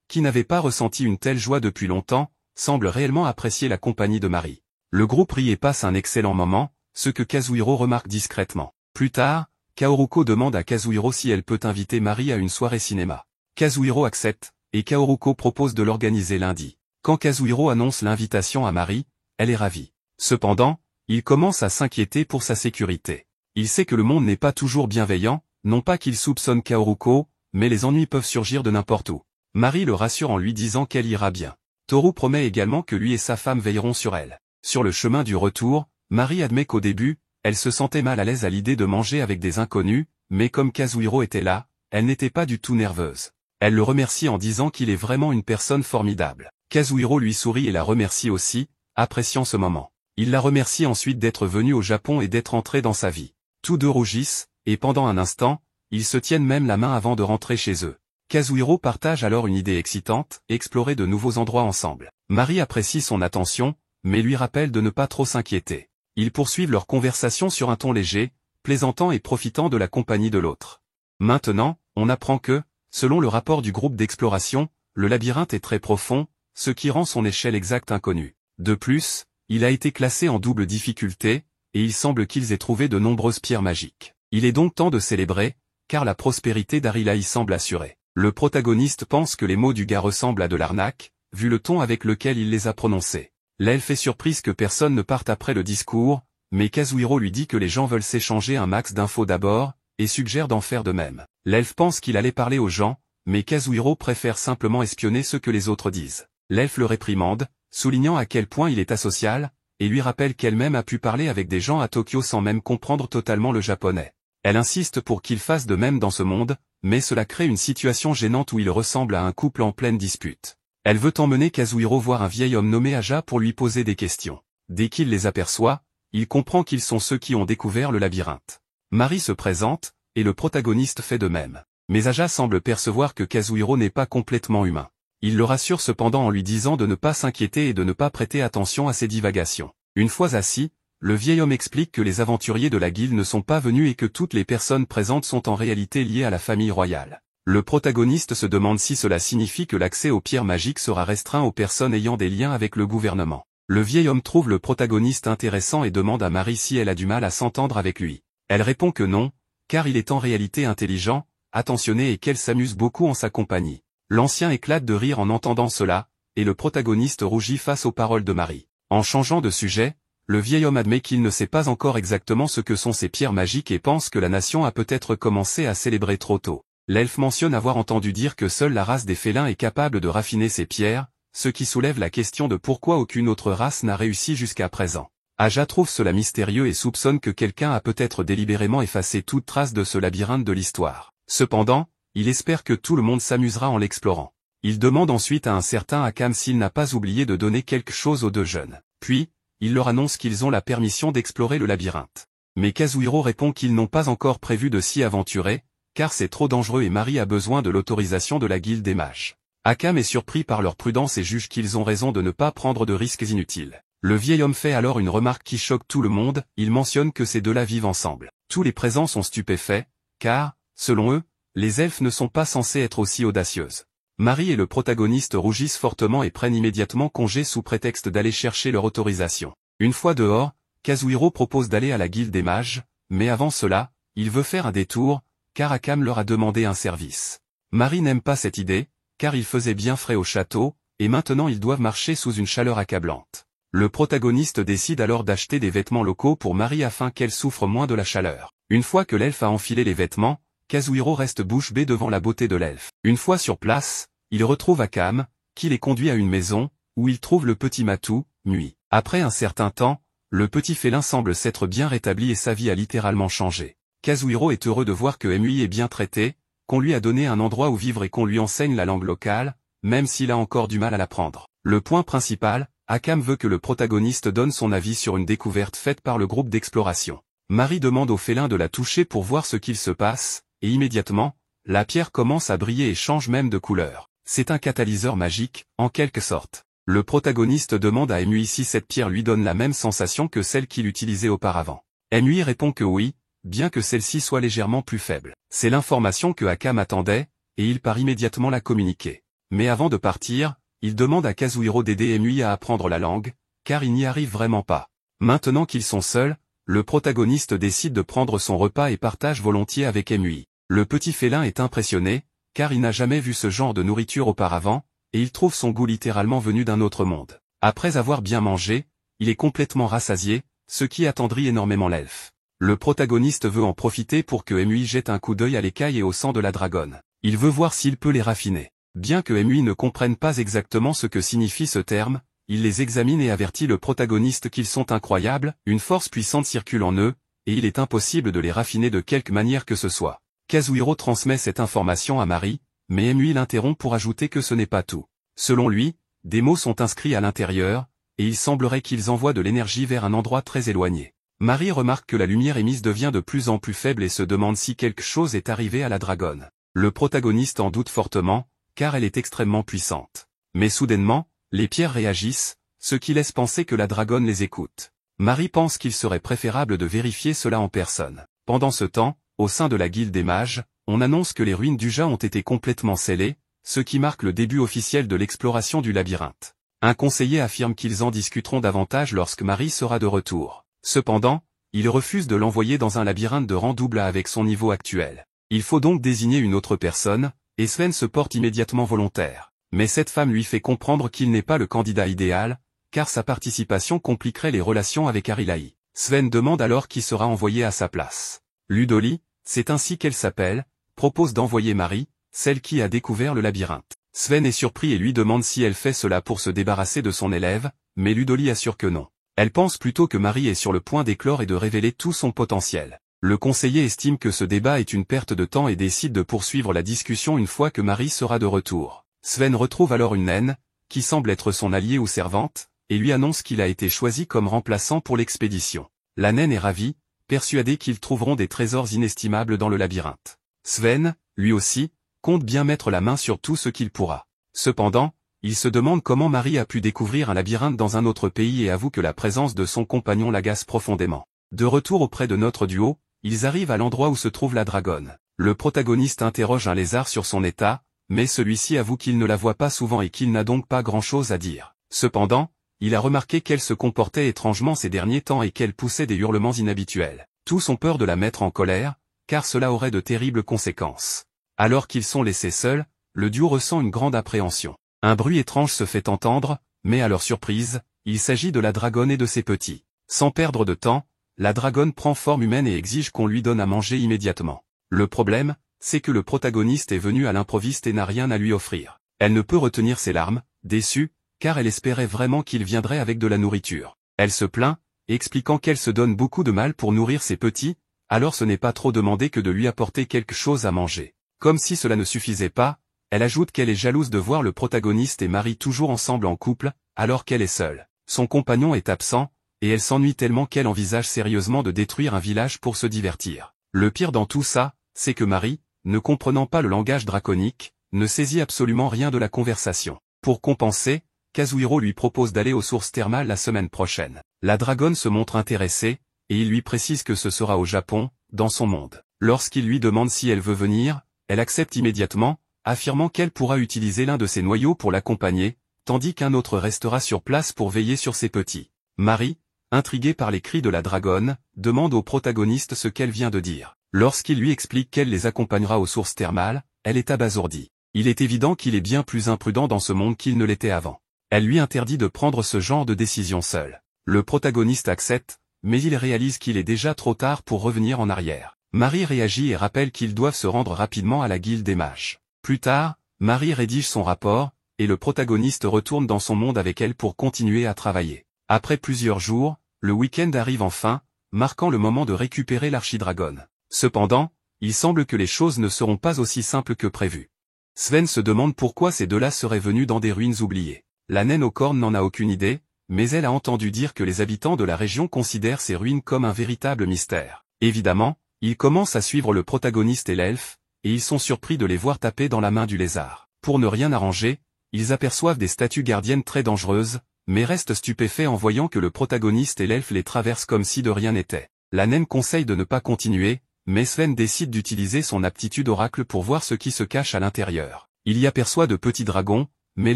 qui n'avait pas ressenti une telle joie depuis longtemps, semble réellement apprécier la compagnie de Mari. Le groupe rit et passe un excellent moment, ce que Kazuhiro remarque discrètement. Plus tard, Kaoruko demande à Kazuhiro si elle peut inviter Mari à une soirée cinéma. Kazuhiro accepte, et Kaoruko propose de l'organiser lundi. Quand Kazuhiro annonce l'invitation à Mari, elle est ravie. Cependant, il commence à s'inquiéter pour sa sécurité. Il sait que le monde n'est pas toujours bienveillant, non pas qu'il soupçonne Kaoruko, mais les ennuis peuvent surgir de n'importe où. Mari le rassure en lui disant qu'elle ira bien. Toru promet également que lui et sa femme veilleront sur elle. Sur le chemin du retour, Mari admet qu'au début, elle se sentait mal à l'aise à l'idée de manger avec des inconnus, mais comme Kazuhiro était là, elle n'était pas du tout nerveuse. Elle le remercie en disant qu'il est vraiment une personne formidable. Kazuhiro lui sourit et la remercie aussi, appréciant ce moment. Il la remercie ensuite d'être venue au Japon et d'être entrée dans sa vie. Tous deux rougissent, et pendant un instant, ils se tiennent même la main avant de rentrer chez eux. Kazuhiro partage alors une idée excitante, explorer de nouveaux endroits ensemble. Mari apprécie son attention, mais lui rappelle de ne pas trop s'inquiéter. Ils poursuivent leur conversation sur un ton léger, plaisantant et profitant de la compagnie de l'autre. Maintenant, on apprend que, selon le rapport du groupe d'exploration, le labyrinthe est très profond, ce qui rend son échelle exacte inconnue. De plus, il a été classé en double difficulté, et il semble qu'ils aient trouvé de nombreuses pierres magiques. Il est donc temps de célébrer, car la prospérité d'Arila y semble assurée. Le protagoniste pense que les mots du gars ressemblent à de l'arnaque, vu le ton avec lequel il les a prononcés. L'elfe est surprise que personne ne parte après le discours, mais Kazuhiro lui dit que les gens veulent s'échanger un max d'infos d'abord, et suggère d'en faire de même. L'elfe pense qu'il allait parler aux gens, mais Kazuhiro préfère simplement espionner ce que les autres disent. L'elfe le réprimande, soulignant à quel point il est asocial, et lui rappelle qu'elle-même a pu parler avec des gens à Tokyo sans même comprendre totalement le japonais. Elle insiste pour qu'il fasse de même dans ce monde, mais cela crée une situation gênante où il ressemble à un couple en pleine dispute. Elle veut emmener Kazuhiro voir un vieil homme nommé Aja pour lui poser des questions. Dès qu'il les aperçoit, il comprend qu'ils sont ceux qui ont découvert le labyrinthe. Mari se présente, et le protagoniste fait de même. Mais Aja semble percevoir que Kazuhiro n'est pas complètement humain. Il le rassure cependant en lui disant de ne pas s'inquiéter et de ne pas prêter attention à ses divagations. Une fois assis, le vieil homme explique que les aventuriers de la guilde ne sont pas venus et que toutes les personnes présentes sont en réalité liées à la famille royale. Le protagoniste se demande si cela signifie que l'accès aux pierres magiques sera restreint aux personnes ayant des liens avec le gouvernement. Le vieil homme trouve le protagoniste intéressant et demande à Mari si elle a du mal à s'entendre avec lui. Elle répond que non, car il est en réalité intelligent, attentionné et qu'elle s'amuse beaucoup en sa compagnie. L'ancien éclate de rire en entendant cela, et le protagoniste rougit face aux paroles de Mari. En changeant de sujet, le vieil homme admet qu'il ne sait pas encore exactement ce que sont ces pierres magiques et pense que la nation a peut-être commencé à célébrer trop tôt. L'elfe mentionne avoir entendu dire que seule la race des félins est capable de raffiner ces pierres, ce qui soulève la question de pourquoi aucune autre race n'a réussi jusqu'à présent. Aja trouve cela mystérieux et soupçonne que quelqu'un a peut-être délibérément effacé toute trace de ce labyrinthe de l'histoire. Cependant, il espère que tout le monde s'amusera en l'explorant. Il demande ensuite à un certain Akam s'il n'a pas oublié de donner quelque chose aux deux jeunes. Puis, il leur annonce qu'ils ont la permission d'explorer le labyrinthe. Mais Kazuhiro répond qu'ils n'ont pas encore prévu de s'y aventurer, car c'est trop dangereux et Mari a besoin de l'autorisation de la guilde des mages. Akam est surpris par leur prudence et juge qu'ils ont raison de ne pas prendre de risques inutiles. Le vieil homme fait alors une remarque qui choque tout le monde, il mentionne que ces deux-là vivent ensemble. Tous les présents sont stupéfaits, car, selon eux, les elfes ne sont pas censés être aussi audacieuses. Mari et le protagoniste rougissent fortement et prennent immédiatement congé sous prétexte d'aller chercher leur autorisation. Une fois dehors, Kazuhiro propose d'aller à la guilde des mages, mais avant cela, il veut faire un détour, car Akam leur a demandé un service. Mari n'aime pas cette idée, car il faisait bien frais au château, et maintenant ils doivent marcher sous une chaleur accablante. Le protagoniste décide alors d'acheter des vêtements locaux pour Mari afin qu'elle souffre moins de la chaleur. Une fois que l'elfe a enfilé les vêtements, Kazuhiro reste bouche bée devant la beauté de l'elfe. Une fois sur place, il retrouve Akam, qui les conduit à une maison, où il trouve le petit Matou, Mui. Après un certain temps, le petit félin semble s'être bien rétabli et sa vie a littéralement changé. Kazuhiro est heureux de voir que Mui est bien traité, qu'on lui a donné un endroit où vivre et qu'on lui enseigne la langue locale, même s'il a encore du mal à l'apprendre. Le point principal, Akam veut que le protagoniste donne son avis sur une découverte faite par le groupe d'exploration. Mari demande au félin de la toucher pour voir ce qu'il se passe, et immédiatement, la pierre commence à briller et change même de couleur. C'est un catalyseur magique, en quelque sorte. Le protagoniste demande à Mui si cette pierre lui donne la même sensation que celle qu'il utilisait auparavant. MUI répond que oui, bien que celle-ci soit légèrement plus faible. C'est l'information que Akam attendait, et il part immédiatement la communiquer. Mais avant de partir, il demande à Kazuhiro d'aider MUI à apprendre la langue, car il n'y arrive vraiment pas. Maintenant qu'ils sont seuls, le protagoniste décide de prendre son repas et partage volontiers avec MUI. Le petit félin est impressionné, car il n'a jamais vu ce genre de nourriture auparavant, et il trouve son goût littéralement venu d'un autre monde. Après avoir bien mangé, il est complètement rassasié, ce qui attendrit énormément l'elfe. Le protagoniste veut en profiter pour que MUI jette un coup d'œil à l'écaille et au sang de la dragonne. Il veut voir s'il peut les raffiner. Bien que MUI ne comprenne pas exactement ce que signifie ce terme, il les examine et avertit le protagoniste qu'ils sont incroyables, une force puissante circule en eux, et il est impossible de les raffiner de quelque manière que ce soit. Kazuhiro transmet cette information à Mari, mais MUI l'interrompt pour ajouter que ce n'est pas tout. Selon lui, des mots sont inscrits à l'intérieur, et il semblerait qu'ils envoient de l'énergie vers un endroit très éloigné. Mari remarque que la lumière émise devient de plus en plus faible et se demande si quelque chose est arrivé à la dragonne. Le protagoniste en doute fortement, car elle est extrêmement puissante. Mais soudainement, les pierres réagissent, ce qui laisse penser que la dragonne les écoute. Mari pense qu'il serait préférable de vérifier cela en personne. Pendant ce temps, au sein de la guilde des mages, on annonce que les ruines d'Uja ont été complètement scellées, ce qui marque le début officiel de l'exploration du labyrinthe. Un conseiller affirme qu'ils en discuteront davantage lorsque Mari sera de retour. Cependant, il refuse de l'envoyer dans un labyrinthe de rang double avec son niveau actuel. Il faut donc désigner une autre personne, et Sven se porte immédiatement volontaire. Mais cette femme lui fait comprendre qu'il n'est pas le candidat idéal, car sa participation compliquerait les relations avec Arilaï. Sven demande alors qui sera envoyé à sa place. Ludoli, c'est ainsi qu'elle s'appelle, propose d'envoyer Mari, celle qui a découvert le labyrinthe. Sven est surpris et lui demande si elle fait cela pour se débarrasser de son élève, mais Ludoli assure que non. Elle pense plutôt que Mari est sur le point d'éclore et de révéler tout son potentiel. Le conseiller estime que ce débat est une perte de temps et décide de poursuivre la discussion une fois que Mari sera de retour. Sven retrouve alors une naine, qui semble être son alliée ou servante, et lui annonce qu'il a été choisi comme remplaçant pour l'expédition. La naine est ravie, persuadée qu'ils trouveront des trésors inestimables dans le labyrinthe. Sven, lui aussi, compte bien mettre la main sur tout ce qu'il pourra. Cependant, il se demande comment Mari a pu découvrir un labyrinthe dans un autre pays et avoue que la présence de son compagnon l'agace profondément. De retour auprès de notre duo, ils arrivent à l'endroit où se trouve la dragonne. Le protagoniste interroge un lézard sur son état, mais celui-ci avoue qu'il ne la voit pas souvent et qu'il n'a donc pas grand-chose à dire. Cependant, il a remarqué qu'elle se comportait étrangement ces derniers temps et qu'elle poussait des hurlements inhabituels. Tous ont peur de la mettre en colère, car cela aurait de terribles conséquences. Alors qu'ils sont laissés seuls, le duo ressent une grande appréhension. Un bruit étrange se fait entendre, mais à leur surprise, il s'agit de la dragonne et de ses petits. Sans perdre de temps, la dragonne prend forme humaine et exige qu'on lui donne à manger immédiatement. Le problème, c'est que le protagoniste est venu à l'improviste et n'a rien à lui offrir. Elle ne peut retenir ses larmes, déçue, car elle espérait vraiment qu'il viendrait avec de la nourriture. Elle se plaint, expliquant qu'elle se donne beaucoup de mal pour nourrir ses petits, alors ce n'est pas trop demander que de lui apporter quelque chose à manger. Comme si cela ne suffisait pas, elle ajoute qu'elle est jalouse de voir le protagoniste et Mari toujours ensemble en couple, alors qu'elle est seule. Son compagnon est absent, et elle s'ennuie tellement qu'elle envisage sérieusement de détruire un village pour se divertir. Le pire dans tout ça, c'est que Mari, ne comprenant pas le langage draconique, ne saisit absolument rien de la conversation. Pour compenser, Kazuhiro lui propose d'aller aux sources thermales la semaine prochaine. La dragonne se montre intéressée, et il lui précise que ce sera au Japon, dans son monde. Lorsqu'il lui demande si elle veut venir, elle accepte immédiatement, affirmant qu'elle pourra utiliser l'un de ses noyaux pour l'accompagner, tandis qu'un autre restera sur place pour veiller sur ses petits. Mari, intriguée par les cris de la dragonne, demande au protagoniste ce qu'elle vient de dire. Lorsqu'il lui explique qu'elle les accompagnera aux sources thermales, elle est abasourdie. Il est évident qu'il est bien plus imprudent dans ce monde qu'il ne l'était avant. Elle lui interdit de prendre ce genre de décision seul. Le protagoniste accepte, mais il réalise qu'il est déjà trop tard pour revenir en arrière. Mari réagit et rappelle qu'ils doivent se rendre rapidement à la guilde des mages. Plus tard, Mari rédige son rapport, et le protagoniste retourne dans son monde avec elle pour continuer à travailler. Après plusieurs jours, le week-end arrive enfin, marquant le moment de récupérer l'archidragonne. Cependant, il semble que les choses ne seront pas aussi simples que prévu. Sven se demande pourquoi ces deux-là seraient venus dans des ruines oubliées. La naine aux cornes n'en a aucune idée, mais elle a entendu dire que les habitants de la région considèrent ces ruines comme un véritable mystère. Évidemment, ils commencent à suivre le protagoniste et l'elfe, et ils sont surpris de les voir taper dans la main du lézard. Pour ne rien arranger, ils aperçoivent des statues gardiennes très dangereuses, mais restent stupéfaits en voyant que le protagoniste et l'elfe les traversent comme si de rien n'était. La naine conseille de ne pas continuer, mais Sven décide d'utiliser son aptitude oracle pour voir ce qui se cache à l'intérieur. Il y aperçoit de petits dragons, mais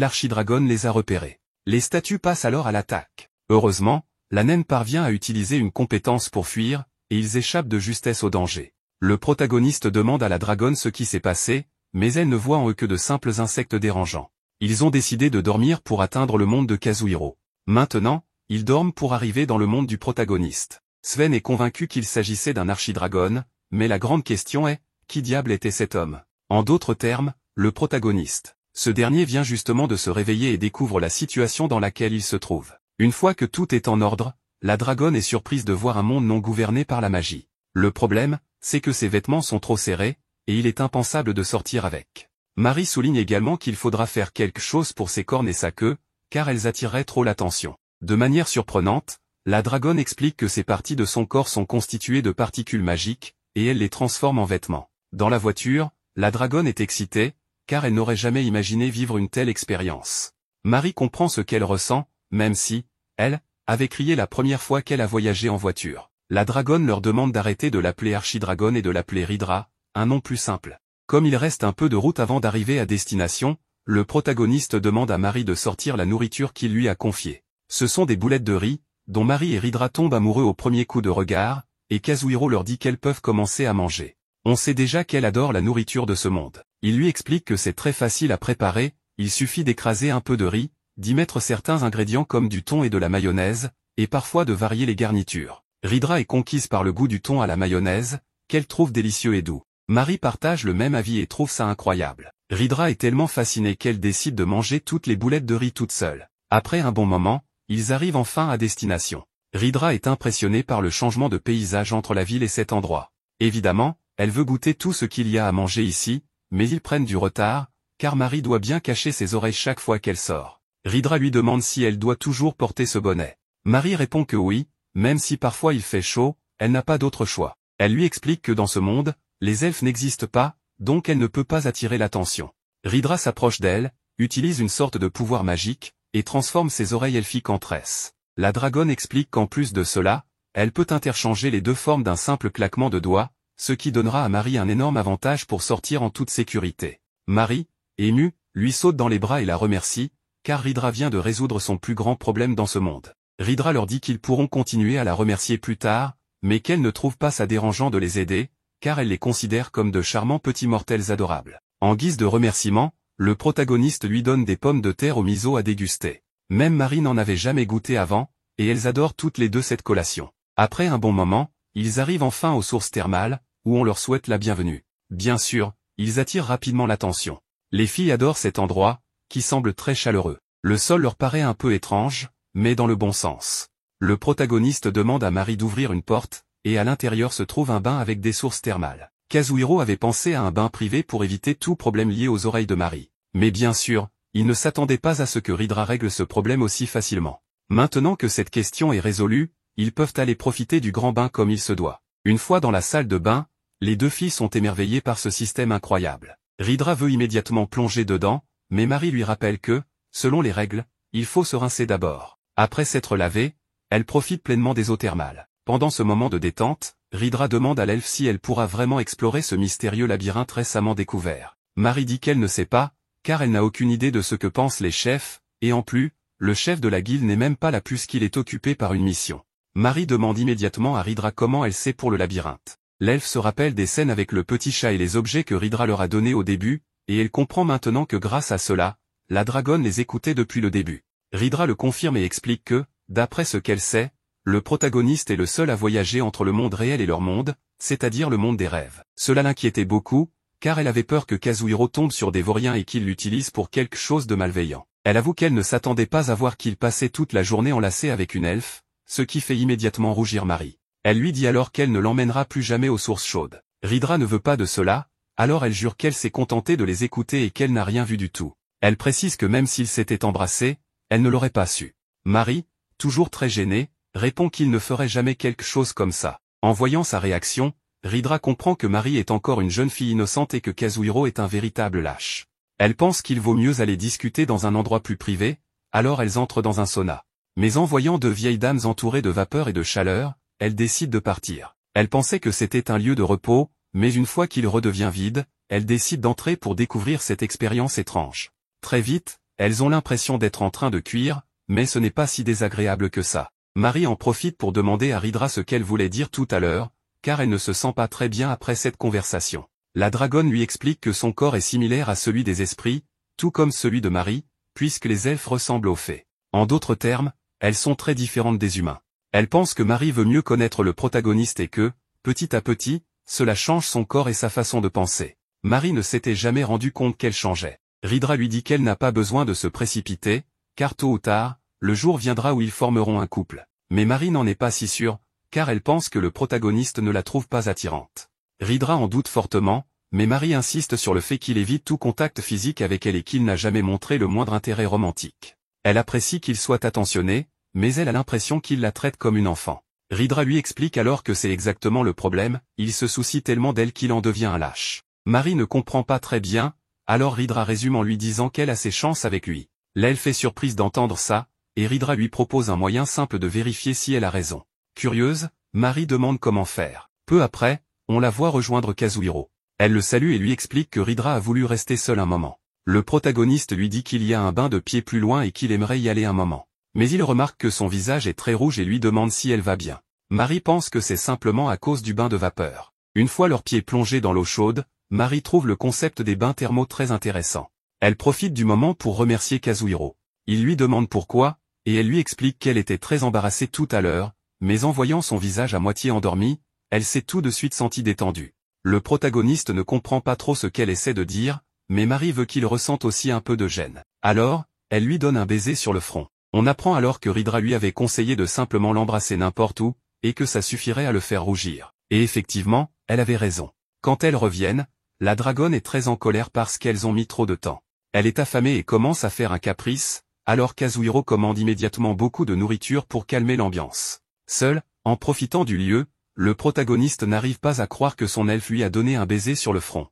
l'archidragon les a repérés. Les statues passent alors à l'attaque. Heureusement, la naine parvient à utiliser une compétence pour fuir, et ils échappent de justesse au danger. Le protagoniste demande à la dragonne ce qui s'est passé, mais elle ne voit en eux que de simples insectes dérangeants. Ils ont décidé de dormir pour atteindre le monde de Kazuhiro. Maintenant, ils dorment pour arriver dans le monde du protagoniste. Sven est convaincu qu'il s'agissait d'un archidragon, mais la grande question est, qui diable était cet homme? En d'autres termes, le protagoniste. Ce dernier vient justement de se réveiller et découvre la situation dans laquelle il se trouve. Une fois que tout est en ordre, la dragonne est surprise de voir un monde non gouverné par la magie. Le problème, c'est que ses vêtements sont trop serrés, et il est impensable de sortir avec. Marie souligne également qu'il faudra faire quelque chose pour ses cornes et sa queue, car elles attireraient trop l'attention. De manière surprenante, la dragonne explique que ces parties de son corps sont constituées de particules magiques, et elle les transforme en vêtements. Dans la voiture, la dragonne est excitée, car elle n'aurait jamais imaginé vivre une telle expérience. Marie comprend ce qu'elle ressent, même si, elle, avait crié la première fois qu'elle a voyagé en voiture. La dragonne leur demande d'arrêter de l'appeler Archidragon et de l'appeler Rydra, un nom plus simple. Comme il reste un peu de route avant d'arriver à destination, le protagoniste demande à Marie de sortir la nourriture qu'il lui a confiée. Ce sont des boulettes de riz, dont Marie et Rydra tombent amoureux au premier coup de regard, et Kazuhiro leur dit qu'elles peuvent commencer à manger. On sait déjà qu'elle adore la nourriture de ce monde. Il lui explique que c'est très facile à préparer, il suffit d'écraser un peu de riz, d'y mettre certains ingrédients comme du thon et de la mayonnaise, et parfois de varier les garnitures. Rydra est conquise par le goût du thon à la mayonnaise, qu'elle trouve délicieux et doux. Marie partage le même avis et trouve ça incroyable. Rydra est tellement fascinée qu'elle décide de manger toutes les boulettes de riz toute seule. Après un bon moment, ils arrivent enfin à destination. Rydra est impressionnée par le changement de paysage entre la ville et cet endroit. Évidemment, elle veut goûter tout ce qu'il y a à manger ici, mais ils prennent du retard, car Marie doit bien cacher ses oreilles chaque fois qu'elle sort. Rydra lui demande si elle doit toujours porter ce bonnet. Marie répond que oui, même si parfois il fait chaud, elle n'a pas d'autre choix. Elle lui explique que dans ce monde, les elfes n'existent pas, donc elle ne peut pas attirer l'attention. Rydra s'approche d'elle, utilise une sorte de pouvoir magique, et transforme ses oreilles elfiques en tresses. La dragonne explique qu'en plus de cela, elle peut interchanger les deux formes d'un simple claquement de doigts, ce qui donnera à Marie un énorme avantage pour sortir en toute sécurité. Marie, émue, lui saute dans les bras et la remercie, car Rydra vient de résoudre son plus grand problème dans ce monde. Rydra leur dit qu'ils pourront continuer à la remercier plus tard, mais qu'elle ne trouve pas ça dérangeant de les aider, car elle les considère comme de charmants petits mortels adorables. En guise de remerciement, le protagoniste lui donne des pommes de terre au miso à déguster. Même Marie n'en avait jamais goûté avant, et elles adorent toutes les deux cette collation. Après un bon moment, ils arrivent enfin aux sources thermales, où on leur souhaite la bienvenue. Bien sûr, ils attirent rapidement l'attention. Les filles adorent cet endroit, qui semble très chaleureux. Le sol leur paraît un peu étrange, mais dans le bon sens. Le protagoniste demande à Marie d'ouvrir une porte, et à l'intérieur se trouve un bain avec des sources thermales. Kazuhiro avait pensé à un bain privé pour éviter tout problème lié aux oreilles de Marie. Mais bien sûr, il ne s'attendait pas à ce que Rydra règle ce problème aussi facilement. Maintenant que cette question est résolue, ils peuvent aller profiter du grand bain comme il se doit. Une fois dans la salle de bain, les deux filles sont émerveillées par ce système incroyable. Rydra veut immédiatement plonger dedans, mais Marie lui rappelle que, selon les règles, il faut se rincer d'abord. Après s'être lavé, elle profite pleinement des eaux thermales. Pendant ce moment de détente, Rydra demande à l'elfe si elle pourra vraiment explorer ce mystérieux labyrinthe récemment découvert. Marie dit qu'elle ne sait pas, car elle n'a aucune idée de ce que pensent les chefs, et en plus, le chef de la guilde n'est même pas là puisqu'il est occupé par une mission. Marie demande immédiatement à Rydra comment elle sait pour le labyrinthe. L'elfe se rappelle des scènes avec le petit chat et les objets que Rydra leur a donnés au début, et elle comprend maintenant que grâce à cela, la dragonne les écoutait depuis le début. Rydra le confirme et explique que, d'après ce qu'elle sait, le protagoniste est le seul à voyager entre le monde réel et leur monde, c'est-à-dire le monde des rêves. Cela l'inquiétait beaucoup, car elle avait peur que Kazuhiro tombe sur des vauriens et qu'il l'utilise pour quelque chose de malveillant. Elle avoue qu'elle ne s'attendait pas à voir qu'il passait toute la journée enlacé avec une elfe, ce qui fait immédiatement rougir Marie. Elle lui dit alors qu'elle ne l'emmènera plus jamais aux sources chaudes. Rydra ne veut pas de cela, alors elle jure qu'elle s'est contentée de les écouter et qu'elle n'a rien vu du tout. Elle précise que même s'ils s'étaient embrassés, elle ne l'aurait pas su. Marie, toujours très gênée, répond qu'il ne ferait jamais quelque chose comme ça. En voyant sa réaction, Rydra comprend que Marie est encore une jeune fille innocente et que Kazuhiro est un véritable lâche. Elle pense qu'il vaut mieux aller discuter dans un endroit plus privé, alors elles entrent dans un sauna. Mais en voyant deux vieilles dames entourées de vapeur et de chaleur, elle décide de partir. Elle pensait que c'était un lieu de repos, mais une fois qu'il redevient vide, elle décide d'entrer pour découvrir cette expérience étrange. Très vite, elles ont l'impression d'être en train de cuire, mais ce n'est pas si désagréable que ça. Marie en profite pour demander à Ridra ce qu'elle voulait dire tout à l'heure, car elle ne se sent pas très bien après cette conversation. La dragonne lui explique que son corps est similaire à celui des esprits, tout comme celui de Marie, puisque les elfes ressemblent aux fées. En d'autres termes, elles sont très différentes des humains. Elle pense que Marie veut mieux connaître le protagoniste et que, petit à petit, cela change son corps et sa façon de penser. Marie ne s'était jamais rendu compte qu'elle changeait. Ridra lui dit qu'elle n'a pas besoin de se précipiter, car tôt ou tard, le jour viendra où ils formeront un couple. Mais Marie n'en est pas si sûre, car elle pense que le protagoniste ne la trouve pas attirante. Ridra en doute fortement, mais Marie insiste sur le fait qu'il évite tout contact physique avec elle et qu'il n'a jamais montré le moindre intérêt romantique. Elle apprécie qu'il soit attentionné, mais elle a l'impression qu'il la traite comme une enfant. Ridra lui explique alors que c'est exactement le problème, il se soucie tellement d'elle qu'il en devient un lâche. Marie ne comprend pas très bien, alors Ridra résume en lui disant qu'elle a ses chances avec lui. L'elfe est surprise d'entendre ça, et Ridra lui propose un moyen simple de vérifier si elle a raison. Curieuse, Marie demande comment faire. Peu après, on la voit rejoindre Kazuhiro. Elle le salue et lui explique que Ridra a voulu rester seul un moment. Le protagoniste lui dit qu'il y a un bain de pieds plus loin et qu'il aimerait y aller un moment. Mais il remarque que son visage est très rouge et lui demande si elle va bien. Marie pense que c'est simplement à cause du bain de vapeur. Une fois leurs pieds plongés dans l'eau chaude, Marie trouve le concept des bains thermaux très intéressant. Elle profite du moment pour remercier Kazuhiro. Il lui demande pourquoi, et elle lui explique qu'elle était très embarrassée tout à l'heure, mais en voyant son visage à moitié endormi, elle s'est tout de suite sentie détendue. Le protagoniste ne comprend pas trop ce qu'elle essaie de dire, mais Marie veut qu'il ressente aussi un peu de gêne. Alors, elle lui donne un baiser sur le front. On apprend alors que Ridra lui avait conseillé de simplement l'embrasser n'importe où, et que ça suffirait à le faire rougir. Et effectivement, elle avait raison. Quand elles reviennent, la dragonne est très en colère parce qu'elles ont mis trop de temps. Elle est affamée et commence à faire un caprice, alors Kazuhiro commande immédiatement beaucoup de nourriture pour calmer l'ambiance. Seul, en profitant du lieu, le protagoniste n'arrive pas à croire que son elfe lui a donné un baiser sur le front.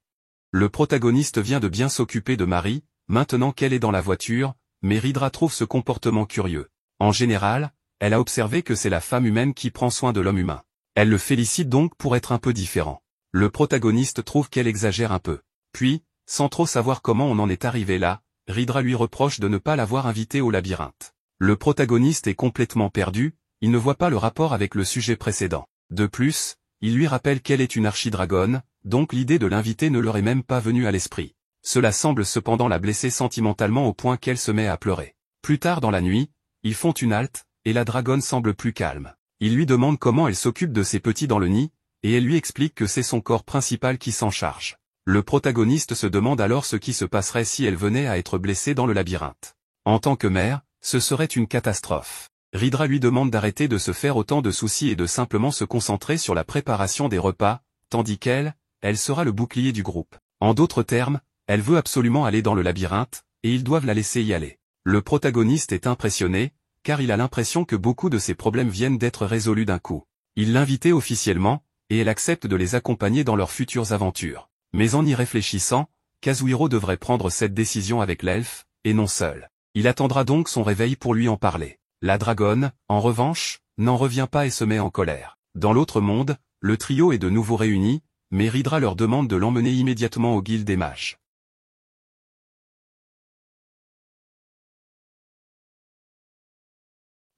Le protagoniste vient de bien s'occuper de Marie, maintenant qu'elle est dans la voiture, mais Ridra trouve ce comportement curieux. En général, elle a observé que c'est la femme humaine qui prend soin de l'homme humain. Elle le félicite donc pour être un peu différent. Le protagoniste trouve qu'elle exagère un peu. Puis, sans trop savoir comment on en est arrivé là, Ridra lui reproche de ne pas l'avoir invité au labyrinthe. Le protagoniste est complètement perdu, il ne voit pas le rapport avec le sujet précédent. De plus, il lui rappelle qu'elle est une archidragonne, donc l'idée de l'inviter ne leur est même pas venue à l'esprit. Cela semble cependant la blesser sentimentalement au point qu'elle se met à pleurer. Plus tard dans la nuit, ils font une halte, et la dragonne semble plus calme. Il lui demande comment elle s'occupe de ses petits dans le nid, et elle lui explique que c'est son corps principal qui s'en charge. Le protagoniste se demande alors ce qui se passerait si elle venait à être blessée dans le labyrinthe. En tant que mère, ce serait une catastrophe. Ridra lui demande d'arrêter de se faire autant de soucis et de simplement se concentrer sur la préparation des repas, tandis qu'elle sera le bouclier du groupe. En d'autres termes, elle veut absolument aller dans le labyrinthe, et ils doivent la laisser y aller. Le protagoniste est impressionné, car il a l'impression que beaucoup de ses problèmes viennent d'être résolus d'un coup. Il l'invitait officiellement, et elle accepte de les accompagner dans leurs futures aventures. Mais en y réfléchissant, Kazuhiro devrait prendre cette décision avec l'elfe, et non seul. Il attendra donc son réveil pour lui en parler. La dragonne, en revanche, n'en revient pas et se met en colère. Dans l'autre monde, le trio est de nouveau réuni, mais Ridra leur demande de l'emmener immédiatement au guilde des mages.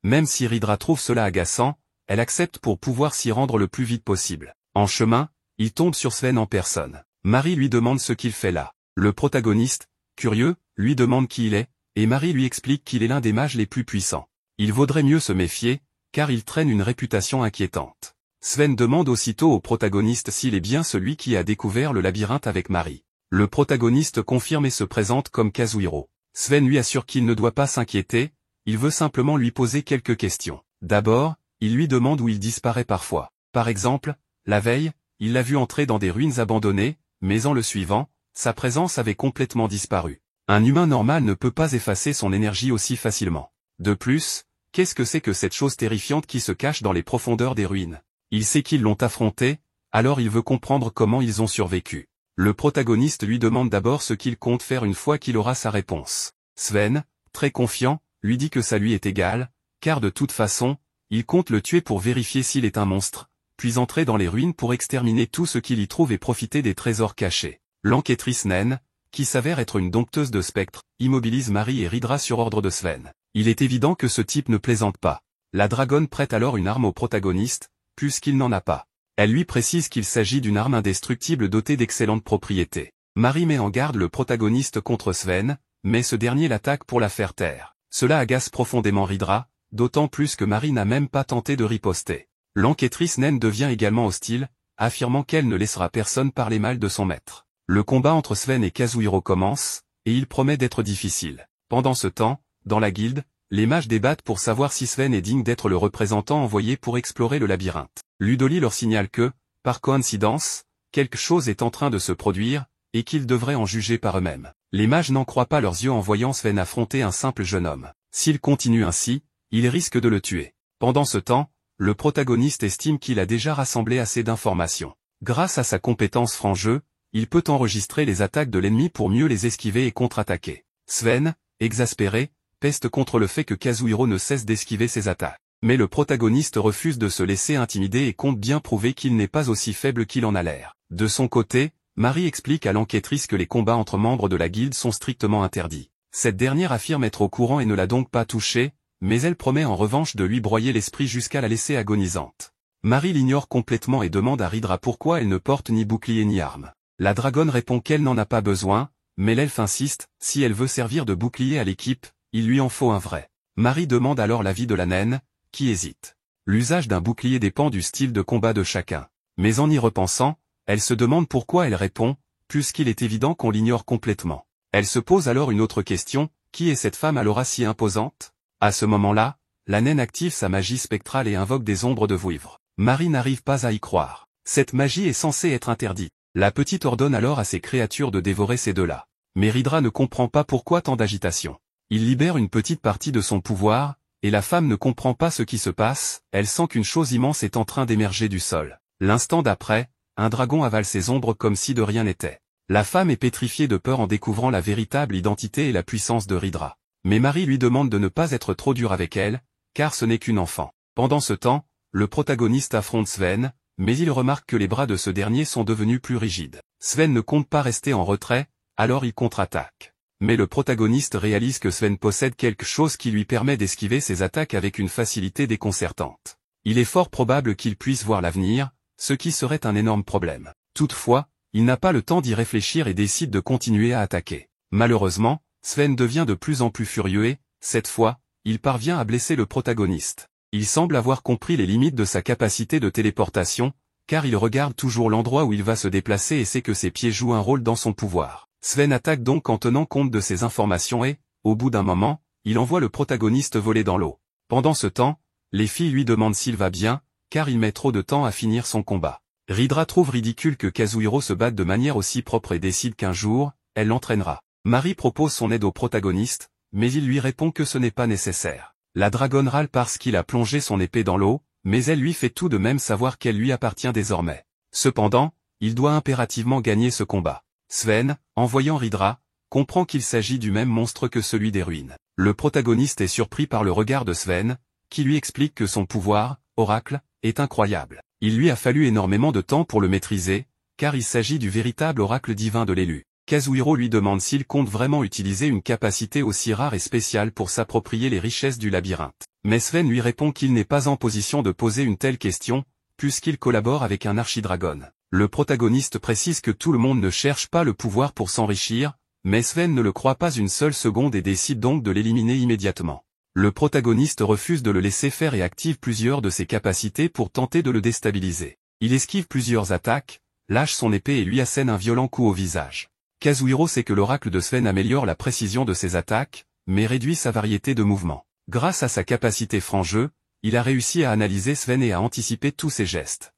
Même si Ridra trouve cela agaçant, elle accepte pour pouvoir s'y rendre le plus vite possible. En chemin, il tombe sur Sven en personne. Marie lui demande ce qu'il fait là. Le protagoniste, curieux, lui demande qui il est, et Marie lui explique qu'il est l'un des mages les plus puissants. Il vaudrait mieux se méfier, car il traîne une réputation inquiétante. Sven demande aussitôt au protagoniste s'il est bien celui qui a découvert le labyrinthe avec Marie. Le protagoniste confirme et se présente comme Kazuhiro. Sven lui assure qu'il ne doit pas s'inquiéter, il veut simplement lui poser quelques questions. D'abord, il lui demande où il disparaît parfois. Par exemple, la veille, il l'a vu entrer dans des ruines abandonnées, mais en le suivant, sa présence avait complètement disparu. Un humain normal ne peut pas effacer son énergie aussi facilement. De plus, qu'est-ce que c'est que cette chose terrifiante qui se cache dans les profondeurs des ruines? Il sait qu'ils l'ont affronté, alors il veut comprendre comment ils ont survécu. Le protagoniste lui demande d'abord ce qu'il compte faire une fois qu'il aura sa réponse. Sven, très confiant, lui dit que ça lui est égal, car de toute façon, Il compte le tuer pour vérifier s'il est un monstre, puis entrer dans les ruines pour exterminer tout ce qu'il y trouve et profiter des trésors cachés. L'enquêtrice naine, qui s'avère être une dompteuse de spectres, immobilise Marie et Rydra sur ordre de Sven. Il est évident que ce type ne plaisante pas. La dragonne prête alors une arme au protagoniste, puisqu'il n'en a pas. Elle lui précise qu'il s'agit d'une arme indestructible dotée d'excellentes propriétés. Marie met en garde le protagoniste contre Sven, mais ce dernier l'attaque pour la faire taire. Cela agace profondément Rydra, d'autant plus que Marie n'a même pas tenté de riposter. L'enquêtrice naine devient également hostile, affirmant qu'elle ne laissera personne parler mal de son maître. Le combat entre Sven et Kazuhiro commence, et il promet d'être difficile. Pendant ce temps, dans la guilde, les mages débattent pour savoir si Sven est digne d'être le représentant envoyé pour explorer le labyrinthe. Ludoli leur signale que, par coïncidence, quelque chose est en train de se produire, et qu'ils devraient en juger par eux-mêmes. Les mages n'en croient pas leurs yeux en voyant Sven affronter un simple jeune homme. S'il continue ainsi, il risque de le tuer. Pendant ce temps, le protagoniste estime qu'il a déjà rassemblé assez d'informations. Grâce à sa compétence franc-jeu, il peut enregistrer les attaques de l'ennemi pour mieux les esquiver et contre-attaquer. Sven, exaspéré, peste contre le fait que Kazuhiro ne cesse d'esquiver ses attaques. Mais le protagoniste refuse de se laisser intimider et compte bien prouver qu'il n'est pas aussi faible qu'il en a l'air. De son côté, Marie explique à l'enquêtrice que les combats entre membres de la guilde sont strictement interdits. Cette dernière affirme être au courant et ne l'a donc pas touché, mais elle promet en revanche de lui broyer l'esprit jusqu'à la laisser agonisante. Marie l'ignore complètement et demande à Rydra pourquoi elle ne porte ni bouclier ni arme. La dragonne répond qu'elle n'en a pas besoin, mais l'elfe insiste, si elle veut servir de bouclier à l'équipe, il lui en faut un vrai. Marie demande alors l'avis de la naine, qui hésite. L'usage d'un bouclier dépend du style de combat de chacun. Mais en y repensant, elle se demande pourquoi elle répond, puisqu'il est évident qu'on l'ignore complètement. Elle se pose alors une autre question, qui est cette femme à l'aura si imposante? À ce moment-là, la naine active sa magie spectrale et invoque des ombres de vouivre. Marie n'arrive pas à y croire. Cette magie est censée être interdite. La petite ordonne alors à ses créatures de dévorer ces deux-là. Mais Rydra ne comprend pas pourquoi tant d'agitation. Il libère une petite partie de son pouvoir, et la femme ne comprend pas ce qui se passe, elle sent qu'une chose immense est en train d'émerger du sol. L'instant d'après, un dragon avale ses ombres comme si de rien n'était. La femme est pétrifiée de peur en découvrant la véritable identité et la puissance de Rydra. Mais Marie lui demande de ne pas être trop dur avec elle, car ce n'est qu'une enfant. Pendant ce temps, le protagoniste affronte Sven, mais il remarque que les bras de ce dernier sont devenus plus rigides. Sven ne compte pas rester en retrait, alors il contre-attaque. Mais le protagoniste réalise que Sven possède quelque chose qui lui permet d'esquiver ses attaques avec une facilité déconcertante. Il est fort probable qu'il puisse voir l'avenir, ce qui serait un énorme problème. Toutefois, il n'a pas le temps d'y réfléchir et décide de continuer à attaquer. Malheureusement, Sven devient de plus en plus furieux et, cette fois, il parvient à blesser le protagoniste. Il semble avoir compris les limites de sa capacité de téléportation, car il regarde toujours l'endroit où il va se déplacer et sait que ses pieds jouent un rôle dans son pouvoir. Sven attaque donc en tenant compte de ces informations et, au bout d'un moment, il envoie le protagoniste voler dans l'eau. Pendant ce temps, les filles lui demandent s'il va bien, car il met trop de temps à finir son combat. Rydra trouve ridicule que Kazuhiro se batte de manière aussi propre et décide qu'un jour, elle l'entraînera. Marie propose son aide au protagoniste, mais il lui répond que ce n'est pas nécessaire. La dragonne râle parce qu'il a plongé son épée dans l'eau, mais elle lui fait tout de même savoir qu'elle lui appartient désormais. Cependant, il doit impérativement gagner ce combat. Sven, en voyant Rydra, comprend qu'il s'agit du même monstre que celui des ruines. Le protagoniste est surpris par le regard de Sven, qui lui explique que son pouvoir, oracle, est incroyable. Il lui a fallu énormément de temps pour le maîtriser, car il s'agit du véritable oracle divin de l'élu. Kazuhiro lui demande s'il compte vraiment utiliser une capacité aussi rare et spéciale pour s'approprier les richesses du labyrinthe. Mais Sven lui répond qu'il n'est pas en position de poser une telle question, puisqu'il collabore avec un archidragone. Le protagoniste précise que tout le monde ne cherche pas le pouvoir pour s'enrichir, mais Sven ne le croit pas une seule seconde et décide donc de l'éliminer immédiatement. Le protagoniste refuse de le laisser faire et active plusieurs de ses capacités pour tenter de le déstabiliser. Il esquive plusieurs attaques, lâche son épée et lui assène un violent coup au visage. Kazuhiro sait que l'oracle de Sven améliore la précision de ses attaques, mais réduit sa variété de mouvements. Grâce à sa capacité franc-jeu, il a réussi à analyser Sven et à anticiper tous ses gestes.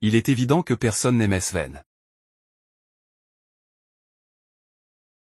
Il est évident que personne n'aimait Sven.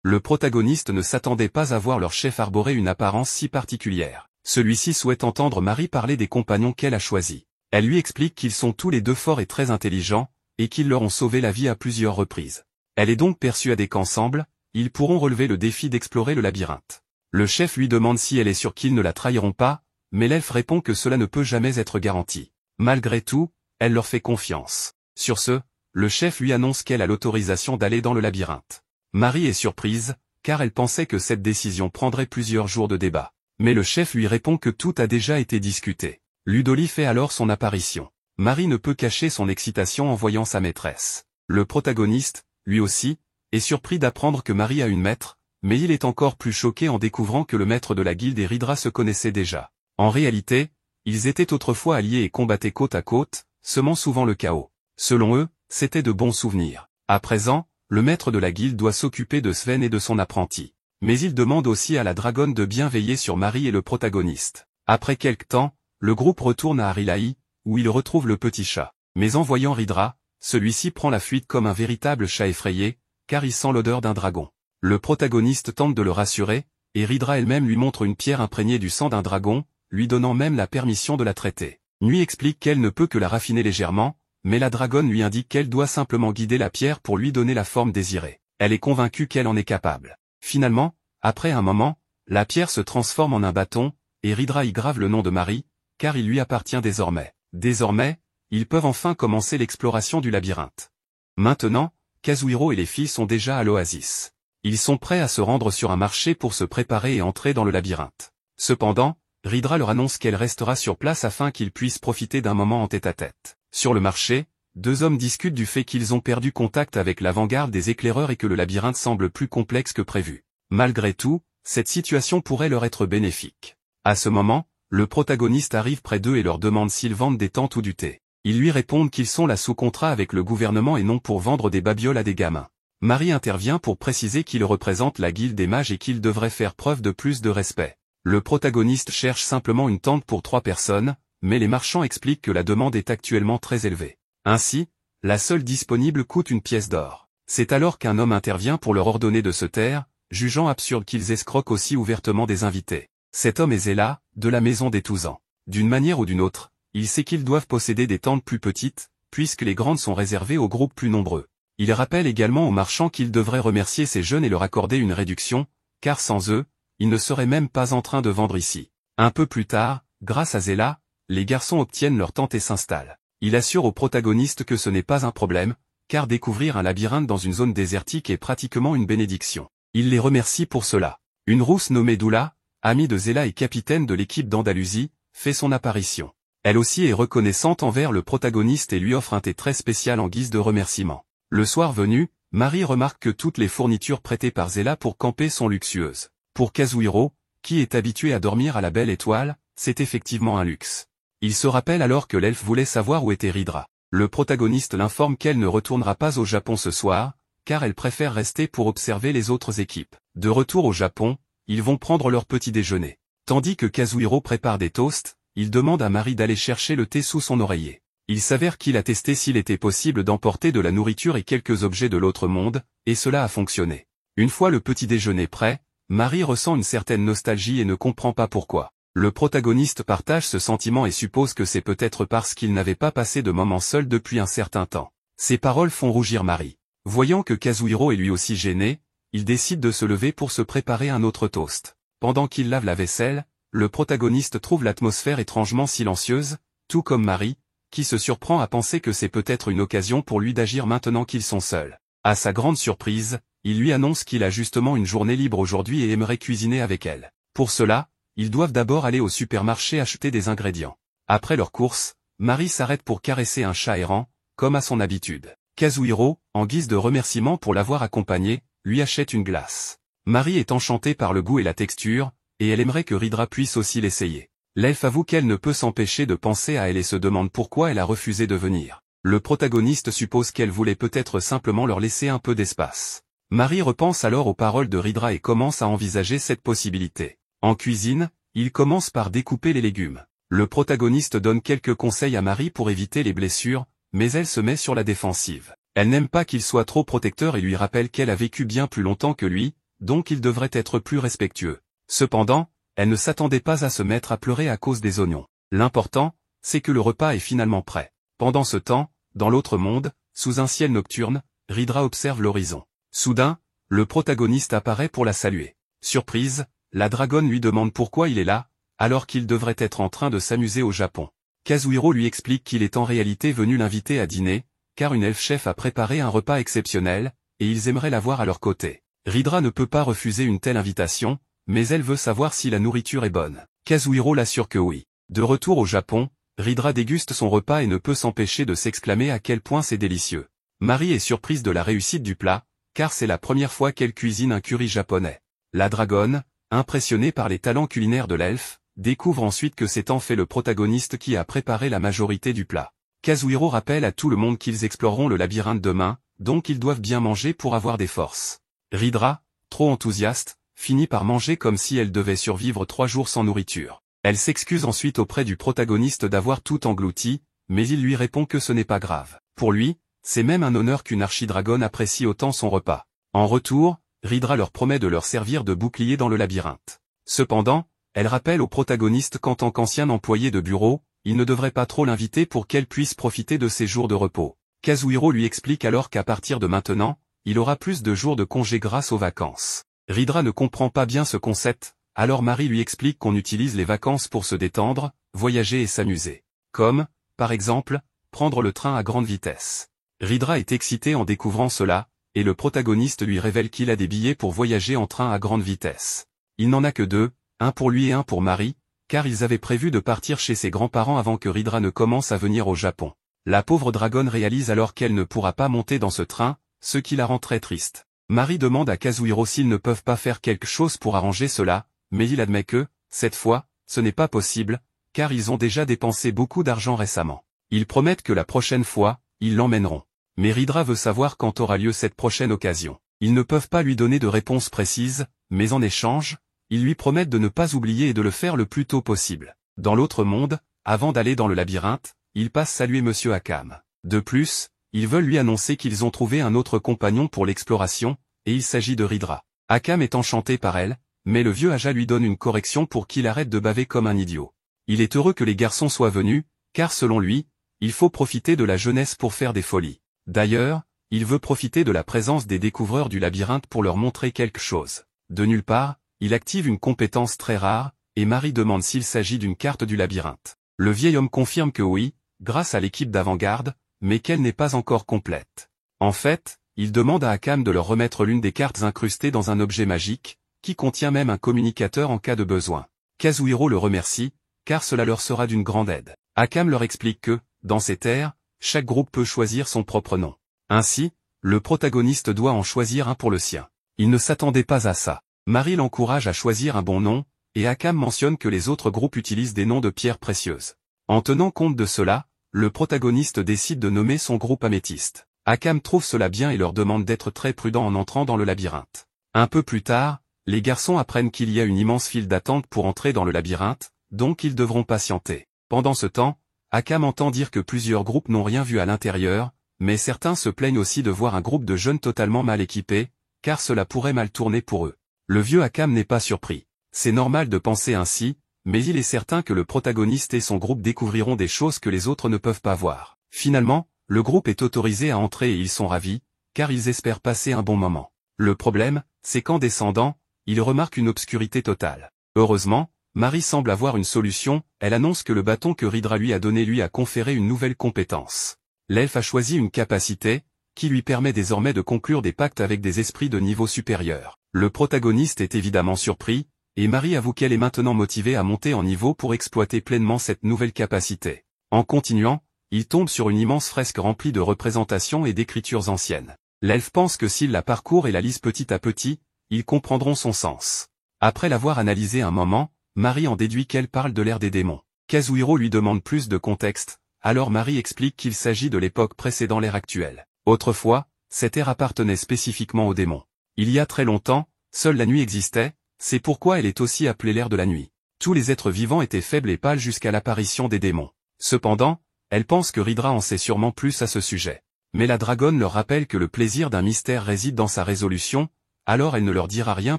Le protagoniste ne s'attendait pas à voir leur chef arborer une apparence si particulière. Celui-ci souhaite entendre Marie parler des compagnons qu'elle a choisis. Elle lui explique qu'ils sont tous les deux forts et très intelligents, et qu'ils leur ont sauvé la vie à plusieurs reprises. Elle est donc persuadée qu'ensemble, ils pourront relever le défi d'explorer le labyrinthe. Le chef lui demande si elle est sûre qu'ils ne la trahiront pas, mais l'elfe répond que cela ne peut jamais être garanti. Malgré tout, elle leur fait confiance. Sur ce, le chef lui annonce qu'elle a l'autorisation d'aller dans le labyrinthe. Marie est surprise, car elle pensait que cette décision prendrait plusieurs jours de débat. Mais le chef lui répond que tout a déjà été discuté. Ludoli fait alors son apparition. Marie ne peut cacher son excitation en voyant sa maîtresse. Le protagoniste, lui aussi, est surpris d'apprendre que Marie a une maître, mais il est encore plus choqué en découvrant que le maître de la guilde et Ridra se connaissaient déjà. En réalité, ils étaient autrefois alliés et combattaient côte à côte, semant souvent le chaos. Selon eux, c'étaient de bons souvenirs. À présent, le maître de la guilde doit s'occuper de Sven et de son apprenti. Mais il demande aussi à la dragonne de bien veiller sur Marie et le protagoniste. Après quelque temps, le groupe retourne à Arilaï, où il retrouve le petit chat. Mais en voyant Ridra, celui-ci prend la fuite comme un véritable chat effrayé, car il sent l'odeur d'un dragon. Le protagoniste tente de le rassurer, et Ridra elle-même lui montre une pierre imprégnée du sang d'un dragon, lui donnant même la permission de la traiter. Nui explique qu'elle ne peut que la raffiner légèrement, mais la dragonne lui indique qu'elle doit simplement guider la pierre pour lui donner la forme désirée. Elle est convaincue qu'elle en est capable. Finalement, après un moment, la pierre se transforme en un bâton, et Ridra y grave le nom de Marie, car il lui appartient désormais. Désormais, ils peuvent enfin commencer l'exploration du labyrinthe. Maintenant, Kazuhiro et les filles sont déjà à l'oasis. Ils sont prêts à se rendre sur un marché pour se préparer et entrer dans le labyrinthe. Cependant, Ridra leur annonce qu'elle restera sur place afin qu'ils puissent profiter d'un moment en tête-à-tête. Sur le marché, deux hommes discutent du fait qu'ils ont perdu contact avec l'avant-garde des éclaireurs et que le labyrinthe semble plus complexe que prévu. Malgré tout, cette situation pourrait leur être bénéfique. À ce moment, le protagoniste arrive près d'eux et leur demande s'ils vendent des tentes ou du thé. Ils lui répondent qu'ils sont là sous contrat avec le gouvernement et non pour vendre des babioles à des gamins. Marie intervient pour préciser qu'il représente la guilde des mages et qu'il devrait faire preuve de plus de respect. Le protagoniste cherche simplement une tente pour 3 personnes, mais les marchands expliquent que la demande est actuellement très élevée. Ainsi, la seule disponible coûte une pièce d'or. C'est alors qu'un homme intervient pour leur ordonner de se taire, jugeant absurde qu'ils escroquent aussi ouvertement des invités. Cet homme est Zéla, de la maison des Touzans. D'une manière ou d'une autre, il sait qu'ils doivent posséder des tentes plus petites, puisque les grandes sont réservées aux groupes plus nombreux. Il rappelle également aux marchands qu'ils devraient remercier ces jeunes et leur accorder une réduction, car sans eux, ils ne seraient même pas en train de vendre ici. Un peu plus tard, grâce à Zéla, les garçons obtiennent leur tente et s'installent. Il assure aux protagonistes que ce n'est pas un problème, car découvrir un labyrinthe dans une zone désertique est pratiquement une bénédiction. Il les remercie pour cela. Une rousse nommée Doula, amie de Zéla et capitaine de l'équipe d'Andalousie, fait son apparition. Elle aussi est reconnaissante envers le protagoniste et lui offre un thé très spécial en guise de remerciement. Le soir venu, Marie remarque que toutes les fournitures prêtées par Zéla pour camper sont luxueuses. Pour Kazuhiro, qui est habitué à dormir à la belle étoile, c'est effectivement un luxe. Il se rappelle alors que l'elfe voulait savoir où était Ridra. Le protagoniste l'informe qu'elle ne retournera pas au Japon ce soir, car elle préfère rester pour observer les autres équipes. De retour au Japon, ils vont prendre leur petit déjeuner. Tandis que Kazuhiro prépare des toasts, il demande à Marie d'aller chercher le thé sous son oreiller. Il s'avère qu'il a testé s'il était possible d'emporter de la nourriture et quelques objets de l'autre monde, et cela a fonctionné. Une fois le petit déjeuner prêt, Marie ressent une certaine nostalgie et ne comprend pas pourquoi. Le protagoniste partage ce sentiment et suppose que c'est peut-être parce qu'il n'avait pas passé de moments seuls depuis un certain temps. Ces paroles font rougir Marie. Voyant que Kazuhiro est lui aussi gêné, il décide de se lever pour se préparer un autre toast. Pendant qu'il lave la vaisselle, le protagoniste trouve l'atmosphère étrangement silencieuse, tout comme Marie, qui se surprend à penser que c'est peut-être une occasion pour lui d'agir maintenant qu'ils sont seuls. À sa grande surprise, il lui annonce qu'il a justement une journée libre aujourd'hui et aimerait cuisiner avec elle. Pour cela, ils doivent d'abord aller au supermarché acheter des ingrédients. Après leur course, Marie s'arrête pour caresser un chat errant, comme à son habitude. Kazuhiro, en guise de remerciement pour l'avoir accompagné, lui achète une glace. Marie est enchantée par le goût et la texture, et elle aimerait que Ridra puisse aussi l'essayer. L'elfe avoue qu'elle ne peut s'empêcher de penser à elle et se demande pourquoi elle a refusé de venir. Le protagoniste suppose qu'elle voulait peut-être simplement leur laisser un peu d'espace. Marie repense alors aux paroles de Ridra et commence à envisager cette possibilité. En cuisine, il commence par découper les légumes. Le protagoniste donne quelques conseils à Marie pour éviter les blessures, mais elle se met sur la défensive. Elle n'aime pas qu'il soit trop protecteur et lui rappelle qu'elle a vécu bien plus longtemps que lui, donc il devrait être plus respectueux. Cependant, elle ne s'attendait pas à se mettre à pleurer à cause des oignons. L'important, c'est que le repas est finalement prêt. Pendant ce temps, dans l'autre monde, sous un ciel nocturne, Ridra observe l'horizon. Soudain, le protagoniste apparaît pour la saluer. Surprise, la dragonne lui demande pourquoi il est là, alors qu'il devrait être en train de s'amuser au Japon. Kazuhiro lui explique qu'il est en réalité venu l'inviter à dîner, car une elfe-chef a préparé un repas exceptionnel, et ils aimeraient la voir à leur côté. Ridra ne peut pas refuser une telle invitation, mais elle veut savoir si la nourriture est bonne. Kazuhiro l'assure que oui. De retour au Japon, Ridra déguste son repas et ne peut s'empêcher de s'exclamer à quel point c'est délicieux. Marie est surprise de la réussite du plat, car c'est la première fois qu'elle cuisine un curry japonais. La dragonne, impressionnée par les talents culinaires de l'elfe, découvre ensuite que c'est en fait le protagoniste qui a préparé la majorité du plat. Kazuhiro rappelle à tout le monde qu'ils exploreront le labyrinthe demain, donc ils doivent bien manger pour avoir des forces. Ridra, trop enthousiaste, finit par manger comme si elle devait survivre 3 jours sans nourriture. Elle s'excuse ensuite auprès du protagoniste d'avoir tout englouti, mais il lui répond que ce n'est pas grave. Pour lui, c'est même un honneur qu'une archidragonne apprécie autant son repas. En retour, Ridra leur promet de leur servir de bouclier dans le labyrinthe. Cependant, elle rappelle au protagoniste qu'en tant qu'ancien employé de bureau, il ne devrait pas trop l'inviter pour qu'elle puisse profiter de ses jours de repos. Kazuhiro lui explique alors qu'à partir de maintenant, il aura plus de jours de congé grâce aux vacances. Ridra ne comprend pas bien ce concept, alors Marie lui explique qu'on utilise les vacances pour se détendre, voyager et s'amuser. Comme, par exemple, prendre le train à grande vitesse. Ridra est excité en découvrant cela, et le protagoniste lui révèle qu'il a des billets pour voyager en train à grande vitesse. Il n'en a que 2, un pour lui et un pour Marie, car ils avaient prévu de partir chez ses grands-parents avant que Ridra ne commence à venir au Japon. La pauvre dragonne réalise alors qu'elle ne pourra pas monter dans ce train, ce qui la rend très triste. Marie demande à Kazuhiro s'ils ne peuvent pas faire quelque chose pour arranger cela, mais il admet que, cette fois, ce n'est pas possible, car ils ont déjà dépensé beaucoup d'argent récemment. Ils promettent que la prochaine fois, ils l'emmèneront. Mais Ridra veut savoir quand aura lieu cette prochaine occasion. Ils ne peuvent pas lui donner de réponse précise, mais en échange, ils lui promettent de ne pas oublier et de le faire le plus tôt possible. Dans l'autre monde, avant d'aller dans le labyrinthe, ils passent saluer Monsieur Akam. De plus, ils veulent lui annoncer qu'ils ont trouvé un autre compagnon pour l'exploration, et il s'agit de Ridra. Akam est enchanté par elle, mais le vieux Aja lui donne une correction pour qu'il arrête de baver comme un idiot. Il est heureux que les garçons soient venus, car selon lui, il faut profiter de la jeunesse pour faire des folies. D'ailleurs, il veut profiter de la présence des découvreurs du labyrinthe pour leur montrer quelque chose. De nulle part, il active une compétence très rare, et Marie demande s'il s'agit d'une carte du labyrinthe. Le vieil homme confirme que oui, grâce à l'équipe d'avant-garde, mais qu'elle n'est pas encore complète. En fait, il demande à Akam de leur remettre l'une des cartes incrustées dans un objet magique, qui contient même un communicateur en cas de besoin. Kazuhiro le remercie, car cela leur sera d'une grande aide. Akam leur explique que, dans ces terres, chaque groupe peut choisir son propre nom. Ainsi, le protagoniste doit en choisir un pour le sien. Il ne s'attendait pas à ça. Marie l'encourage à choisir un bon nom, et Akam mentionne que les autres groupes utilisent des noms de pierres précieuses. En tenant compte de cela, le protagoniste décide de nommer son groupe Améthyste. Akam trouve cela bien et leur demande d'être très prudent en entrant dans le labyrinthe. Un peu plus tard, les garçons apprennent qu'il y a une immense file d'attente pour entrer dans le labyrinthe, donc ils devront patienter. Pendant ce temps, Akam entend dire que plusieurs groupes n'ont rien vu à l'intérieur, mais certains se plaignent aussi de voir un groupe de jeunes totalement mal équipés, car cela pourrait mal tourner pour eux. Le vieux Akam n'est pas surpris. C'est normal de penser ainsi, mais il est certain que le protagoniste et son groupe découvriront des choses que les autres ne peuvent pas voir. Finalement, le groupe est autorisé à entrer et ils sont ravis, car ils espèrent passer un bon moment. Le problème, c'est qu'en descendant, ils remarquent une obscurité totale. Heureusement, Marie semble avoir une solution, elle annonce que le bâton que Ridra lui a donné lui a conféré une nouvelle compétence. L'elfe a choisi une capacité, qui lui permet désormais de conclure des pactes avec des esprits de niveau supérieur. Le protagoniste est évidemment surpris, et Marie avoue qu'elle est maintenant motivée à monter en niveau pour exploiter pleinement cette nouvelle capacité. En continuant, il tombe sur une immense fresque remplie de représentations et d'écritures anciennes. L'elfe pense que s'il la parcourt et la lise petit à petit, ils comprendront son sens. Après l'avoir analysé un moment, Marie en déduit qu'elle parle de l'ère des démons. Kazuhiro lui demande plus de contexte, alors Marie explique qu'il s'agit de l'époque précédant l'ère actuelle. Autrefois, cette ère appartenait spécifiquement aux démons. Il y a très longtemps, seule la nuit existait, c'est pourquoi elle est aussi appelée l'ère de la nuit. Tous les êtres vivants étaient faibles et pâles jusqu'à l'apparition des démons. Cependant, elle pense que Ridra en sait sûrement plus à ce sujet. Mais la dragonne leur rappelle que le plaisir d'un mystère réside dans sa résolution, alors elle ne leur dira rien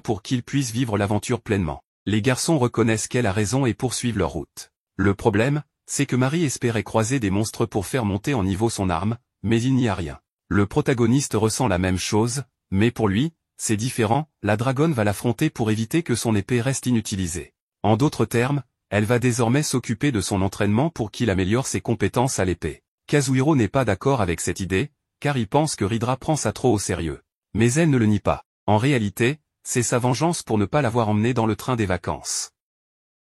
pour qu'ils puissent vivre l'aventure pleinement. Les garçons reconnaissent qu'elle a raison et poursuivent leur route. Le problème, c'est que Marie espérait croiser des monstres pour faire monter en niveau son arme, mais il n'y a rien. Le protagoniste ressent la même chose, mais pour lui, c'est différent, la dragonne va l'affronter pour éviter que son épée reste inutilisée. En d'autres termes, elle va désormais s'occuper de son entraînement pour qu'il améliore ses compétences à l'épée. Kazuhiro n'est pas d'accord avec cette idée, car il pense que Ridra prend ça trop au sérieux. Mais elle ne le nie pas. En réalité, c'est sa vengeance pour ne pas l'avoir emmené dans le train des vacances.